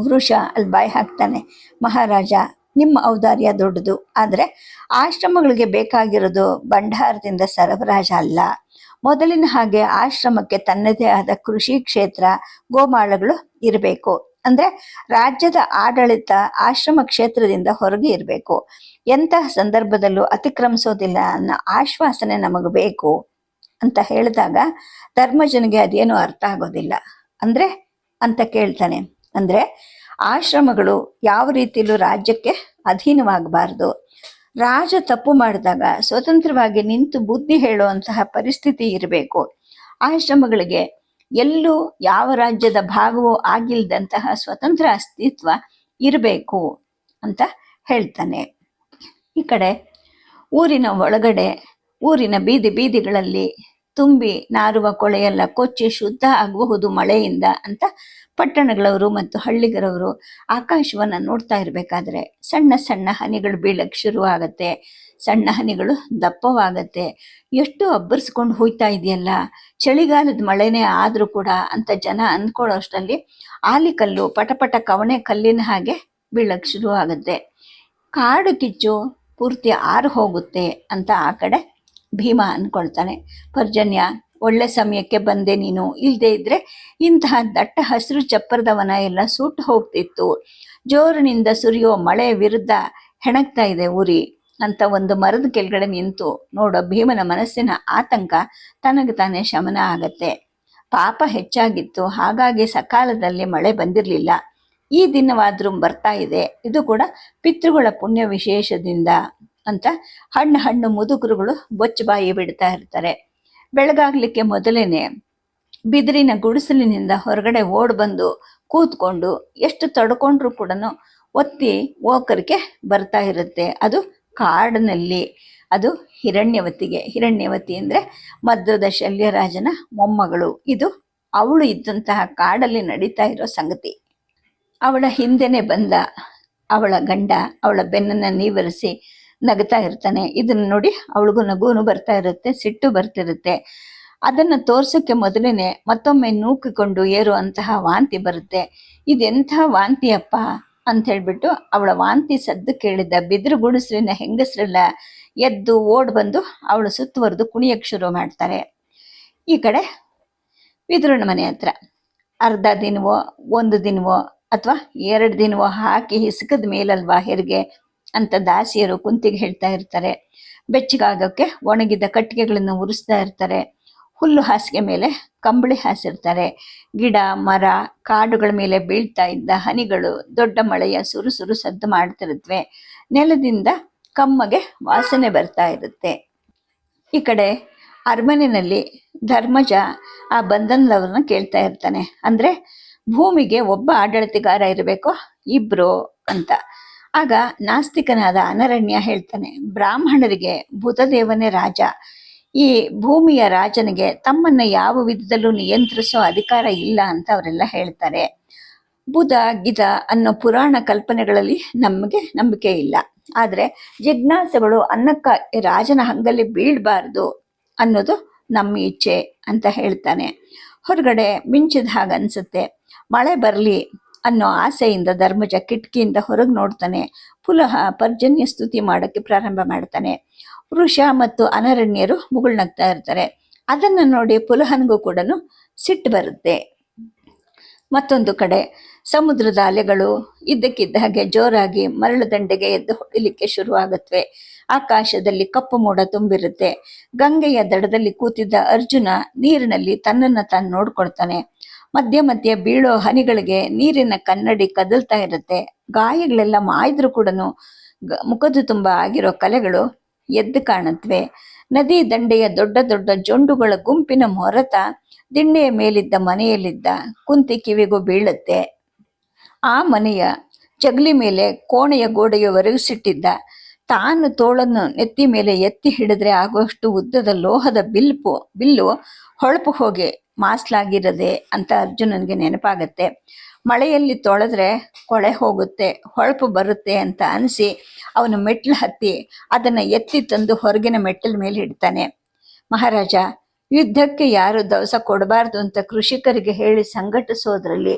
ವೃಷ ಅಲ್ಲಿ ಬಾಯಿ ಹಾಕ್ತಾನೆ. ಮಹಾರಾಜ, ನಿಮ್ಮ ಔದಾರ್ಯ ದೊಡ್ಡದು, ಆದರೆ ಆಶ್ರಮಗಳಿಗೆ ಬೇಕಾಗಿರೋದು ಭಂಡಾರದಿಂದ ಸರಬರಾಜು ಅಲ್ಲ. ಮೊದಲಿನ ಹಾಗೆ ಆಶ್ರಮಕ್ಕೆ ತನ್ನದೇ ಆದ ಕೃಷಿ ಕ್ಷೇತ್ರ, ಗೋಮಾಳಗಳು ಇರಬೇಕು. ಅಂದರೆ ರಾಜ್ಯದ ಆಡಳಿತ ಆಶ್ರಮ ಕ್ಷೇತ್ರದಿಂದ ಹೊರಗೆ ಇರಬೇಕು. ಎಂತಹ ಸಂದರ್ಭದಲ್ಲೂ ಅತಿಕ್ರಮಿಸೋದಿಲ್ಲ ಅನ್ನೋ ಆಶ್ವಾಸನೆ ನಮಗೆ ಬೇಕು ಅಂತ ಹೇಳಿದಾಗ ಧರ್ಮಜನಿಗೆ ಅದೇನೂ ಅರ್ಥ ಆಗೋದಿಲ್ಲ. ಅಂದರೆ ಅಂತ ಕೇಳ್ತಾನೆ. ಅಂದರೆ ಆಶ್ರಮಗಳು ಯಾವ ರೀತಿಯಲ್ಲೂ ರಾಜ್ಯಕ್ಕೆ ಅಧೀನವಾಗಬಾರ್ದು. ರಾಜ ತಪ್ಪು ಮಾಡಿದಾಗ ಸ್ವತಂತ್ರವಾಗಿ ನಿಂತು ಬುದ್ಧಿ ಹೇಳುವಂತಹ ಪರಿಸ್ಥಿತಿ ಇರಬೇಕು. ಆಶ್ರಮಗಳಿಗೆ ಎಲ್ಲೂ ಯಾವ ರಾಜ್ಯದ ಭಾಗವೂ ಆಗಿಲ್ಲದಂತಹ ಸ್ವತಂತ್ರ ಅಸ್ತಿತ್ವ ಇರಬೇಕು ಅಂತ ಹೇಳ್ತಾನೆ. ಈ ಕಡೆ ಊರಿನ ಒಳಗಡೆ, ಊರಿನ ಬೀದಿಗಳಲ್ಲಿ ತುಂಬಿ ನಾರುವ ಕೊಳೆಯೆಲ್ಲ ಕೊಚ್ಚಿ ಶುದ್ಧ ಆಗಬಹುದು ಮಳೆಯಿಂದ ಅಂತ ಪಟ್ಟಣಗಳವರು ಮತ್ತು ಹಳ್ಳಿಗರವರು ಆಕಾಶವನ್ನು ನೋಡ್ತಾ ಇರಬೇಕಾದ್ರೆ ಸಣ್ಣ ಸಣ್ಣ ಹನಿಗಳು ಬೀಳಕ್ಕೆ ಶುರುವಾಗತ್ತೆ. ಸಣ್ಣ ಹನಿಗಳು ದಪ್ಪವಾಗತ್ತೆ. ಎಷ್ಟು ಅಬ್ಬರಿಸ್ಕೊಂಡು ಹೋಯ್ತಾ ಇದೆಯಲ್ಲ, ಚಳಿಗಾಲದ ಮಳೆನೇ ಆದರೂ ಕೂಡ ಅಂತ ಜನ ಅಂದ್ಕೊಳ್ಳೋ ಅಷ್ಟರಲ್ಲಿ ಆಲಿಕಲ್ಲು ಪಟಪಟ ಕವಣೆ ಕಲ್ಲಿನ ಹಾಗೆ ಬೀಳಕ್ಕೆ ಶುರು ಆಗುತ್ತೆ. ಕಾಡು ಕಿಚ್ಚು ಪೂರ್ತಿ ಆರು ಹೋಗುತ್ತೆ ಅಂತ ಆ ಕಡೆ ಭೀಮ ಅಂದ್ಕೊಳ್ತಾನೆ. ಪರ್ಜನ್ಯ, ಒಳ್ಳೆ ಸಮಯಕ್ಕೆ ಬಂದೆ ನೀನು, ಇಲ್ಲದೆ ಇದ್ರೆ ಇಂತಹ ದಟ್ಟ ಹಸಿರು ಚಪ್ಪರದವನ ಎಲ್ಲ ಸುಟ್ಟು ಹೋಗ್ತಿತ್ತು. ಜೋರಿನಿಂದ ಸುರಿಯೋ ಮಳೆ ವಿರುದ್ಧ ಹೆಣಗ್ತಾ ಇದೆ ಉರಿ ಅಂತ ಒಂದು ಮರದ ಕೆಳಗಡೆ ನಿಂತು ನೋಡೋ ಭೀಮನ ಮನಸ್ಸಿನ ಆತಂಕ ತನಗೆ ತಾನೇ ಶಮನ ಆಗತ್ತೆ. ಪಾಪ ಹೆಚ್ಚಾಗಿತ್ತು, ಹಾಗಾಗಿ ಸಕಾಲದಲ್ಲಿ ಮಳೆ ಬಂದಿರಲಿಲ್ಲ. ಈ ದಿನವಾದ್ರೂ ಬರ್ತಾ ಇದೆ, ಇದು ಕೂಡ ಪಿತೃಗಳ ಪುಣ್ಯ ವಿಶೇಷದಿಂದ ಅಂತ ಹಣ್ಣು ಮುದುಕರುಗಳು ಬೊಚ್ಚಬಾಯಿ ಬಿಡ್ತಾ ಇರ್ತಾರೆ. ಬೆಳಗಾಗ್ಲಿಕ್ಕೆ ಮೊದಲೇನೆ ಬಿದಿರಿನ ಗುಡಿಸಲಿನಿಂದ ಹೊರಗಡೆ ಓಡ್ ಬಂದು ಕೂತ್ಕೊಂಡು ಎಷ್ಟು ತಡ್ಕೊಂಡ್ರು ಕೂಡ ಒತ್ತಿ ಓಕರಿಕೆ ಬರ್ತಾ ಇರುತ್ತೆ. ಅದು ಕಾಡಿನಲ್ಲಿ ಅದು ಹಿರಣ್ಯವತಿಗೆ. ಹಿರಣ್ಯವತಿ ಅಂದರೆ ಮದ್ರದ ಶಲ್ಯರಾಜನ ಮೊಮ್ಮಗಳು. ಇದು ಅವಳು ಇದ್ದಂತಹ ಕಾಡಲ್ಲಿ ನಡೀತಾ ಇರೋ ಸಂಗತಿ. ಅವಳ ಹಿಂದೆನೆ ಬಂದ ಅವಳ ಗಂಡ ಅವಳ ಬೆನ್ನನ್ನು ನೀವರಿಸಿ ನಗ್ತಾ ಇರ್ತಾನೆ. ಇದನ್ನು ನೋಡಿ ಅವಳಿಗೂ ನಗುನು ಬರ್ತಾ ಇರುತ್ತೆ, ಸಿಟ್ಟು ಬರ್ತಿರುತ್ತೆ. ಅದನ್ನು ತೋರ್ಸೋಕ್ಕೆ ಮೊದಲೇ ಮತ್ತೊಮ್ಮೆ ನೂಕಿಕೊಂಡು ಏರುವಂತಹ ವಾಂತಿ ಬರುತ್ತೆ. ಇದೆಂಥ ವಾಂತಿಯಪ್ಪ ಅಂತ ಹೇಳ್ಬಿಟ್ಟು ಅವಳ ವಾಂತಿ ಸದ್ದು ಕೇಳಿದ್ದ ಬಿದಿರು ಗುಡಿಸ್ರಿನ ಹೆಂಗಸರೆಲ್ಲ ಎದ್ದು ಓಡ್ ಬಂದು ಅವಳು ಸುತ್ತುವರೆದು ಕುಣಿಯಕ್ಕೆ ಶುರು ಮಾಡ್ತಾರೆ. ಈ ಕಡೆ ವಿದುರನ ಮನೆ ಹತ್ರ ಅರ್ಧ ದಿನವೋ 1 ದಿನವೋ ಅಥವಾ 2 ದಿನವೋ ಹಾಕಿ ಹಿಸುಕದ ಮೇಲಲ್ವಾ ಹೆರಿಗೆ ಅಂತ ದಾಸಿಯರು ಕುಂತಿಗೆ ಹೇಳ್ತಾ ಇರ್ತಾರೆ. ಬೆಚ್ಚಗಾಗೋಕ್ಕೆ ಒಣಗಿದ ಕಟ್ಟಿಗೆಗಳನ್ನು ಉರಿಸ್ತಾ ಇರ್ತಾರೆ. ಹುಲ್ಲು ಹಾಸಿಗೆ ಮೇಲೆ ಕಂಬಳಿ ಹಾಸಿರ್ತಾರೆ. ಗಿಡ ಮರ ಕಾಡುಗಳ ಮೇಲೆ ಬೀಳ್ತಾ ಇದ್ದ ಹನಿಗಳು ದೊಡ್ಡ ಮಳೆಯ ಸುರು ಸದ್ದು ಮಾಡ್ತಿರುತ್ತವೆ. ನೆಲದಿಂದ ಕಮ್ಮಗೆ ವಾಸನೆ ಬರ್ತಾ ಇರುತ್ತೆ. ಈ ಕಡೆ ಅರಮನೆಯಲ್ಲಿ ಧರ್ಮಜ ಆ ಬಂಧನದವ್ರನ್ನ ಕೇಳ್ತಾ ಇರ್ತಾನೆ. ಅಂದರೆ ಭೂಮಿಗೆ ಒಬ್ಬ ಆಡಳಿತಗಾರ ಇರಬೇಕು, 2 ಅಂತ. ಆಗ ನಾಸ್ತಿಕನಾದ ಅನರಣ್ಯ ಹೇಳ್ತಾನೆ, ಬ್ರಾಹ್ಮಣರಿಗೆ ಬುಧದೇವನೇ ರಾಜ. ಈ ಭೂಮಿಯ ರಾಜನಿಗೆ ತಮ್ಮನ್ನ ಯಾವ ವಿಧದಲ್ಲೂ ನಿಯಂತ್ರಿಸೋ ಅಧಿಕಾರ ಇಲ್ಲ ಅಂತ ಅವರೆಲ್ಲ ಹೇಳ್ತಾರೆ. ಬುಧ ಗಿದ ಅನ್ನೋ ಪುರಾಣ ಕಲ್ಪನೆಗಳಲ್ಲಿ ನಮಗೆ ನಂಬಿಕೆ ಇಲ್ಲ. ಆದರೆ ಜಿಜ್ಞಾಸೆಗಳು ಅನ್ನಕ್ಕ ರಾಜನ ಹಂಗಲ್ಲಿ ಬೀಳಬಾರ್ದು ಅನ್ನೋದು ನಮ್ಮ ಇಚ್ಛೆ ಅಂತ ಹೇಳ್ತಾನೆ. ಹೊರಗಡೆ ಮಿಂಚಿದ ಹಾಗೆ ಅನ್ಸುತ್ತೆ. ಮಳೆ ಬರಲಿ ಅನ್ನೋ ಆಸೆಯಿಂದ ಧರ್ಮಜ ಕಿಟಕಿಯಿಂದ ಹೊರಗೆ ನೋಡ್ತಾನೆ. ಪುನಃ ಪರ್ಜನ್ಯ ಸ್ತುತಿ ಮಾಡೋಕ್ಕೆ ಪ್ರಾರಂಭ ಮಾಡ್ತಾನೆ. ವೃಷ ಮತ್ತು ಅನರಣ್ಯರು ಮುಗುಳ್ನಗ್ತಾ ಇರ್ತಾರೆ. ಅದನ್ನು ನೋಡಿ ಪುಲಹನಿಗೂ ಕೂಡ ಸಿಟ್ಟು ಬರುತ್ತೆ. ಮತ್ತೊಂದು ಕಡೆ ಸಮುದ್ರದ ಅಲೆಗಳು ಇದ್ದಕ್ಕಿದ್ದ ಹಾಗೆ ಜೋರಾಗಿ ಮರಳು ದಂಡೆಗೆ ಎದ್ದು ಹೊಡಿಲಿಕ್ಕೆ ಶುರುವಾಗುತ್ತವೆ. ಆಕಾಶದಲ್ಲಿ ಕಪ್ಪು ಮೋಡ ತುಂಬಿರುತ್ತೆ. ಗಂಗೆಯ ದಡದಲ್ಲಿ ಕೂತಿದ್ದ ಅರ್ಜುನ ನೀರಿನಲ್ಲಿ ತನ್ನನ್ನು ತಾನು ನೋಡ್ಕೊಳ್ತಾನೆ. ಮಧ್ಯ ಮಧ್ಯ ಬೀಳೋ ಹನಿಗಳಿಗೆ ನೀರಿನ ಕನ್ನಡಿ ಕದಲ್ತಾ ಇರುತ್ತೆ. ಗಾಯಗಳೆಲ್ಲ ಮಾಯ್ದ್ರೂ ಕೂಡ ಮುಖದ ತುಂಬ ಆಗಿರೋ ಕಲೆಗಳು ಎದ್ದು ಕಾಣುತ್ತವೆ. ನದಿ ದಂಡೆಯ ದೊಡ್ಡ ದೊಡ್ಡ ಜೊಂಡುಗಳ ಗುಂಪಿನ ಮೊರತ ದಿಣ್ಣೆಯ ಮೇಲಿದ್ದ ಮನೆಯಲ್ಲಿದ್ದ ಕುಂತಿ ಕಿವಿಗೂ ಬೀಳುತ್ತೆ. ಆ ಮನೆಯ ಜಗಲಿ ಮೇಲೆ ಕೋಣೆಯ ಗೋಡೆಯ ಒರಗಿಸಿಟ್ಟಿದ್ದ ತಾನು ತೋಳನ್ನು ನೆತ್ತಿ ಮೇಲೆ ಎತ್ತಿ ಹಿಡಿದ್ರೆ ಆಗುವಷ್ಟು ಉದ್ದದ ಲೋಹದ ಬಿಲ್ಲು ಹೊಳಪು ಹೋಗಿ ಮಾಸ್ಲಾಗಿರದೆ ಅಂತ ಅರ್ಜುನನಿಗೆ ನೆನಪಾಗತ್ತೆ. ಮಳೆಯಲ್ಲಿ ತೊಳೆದ್ರೆ ಕೊಳೆ ಹೋಗುತ್ತೆ, ಹೊಳಪು ಬರುತ್ತೆ ಅಂತ ಅನಿಸಿ ಅವನು ಮೆಟ್ಲು ಹತ್ತಿ ಅದನ್ನು ಎತ್ತಿ ತಂದು ಹೊರಗಿನ ಮೆಟ್ಟಲ ಮೇಲೆ ಇಡ್ತಾನೆ. ಮಹಾರಾಜ, ಯುದ್ಧಕ್ಕೆ ಯಾರು ದವಸ ಕೊಡಬಾರ್ದು ಅಂತ ಕೃಷಿಕರಿಗೆ ಹೇಳಿ ಸಂಘಟಿಸೋದ್ರಲ್ಲಿ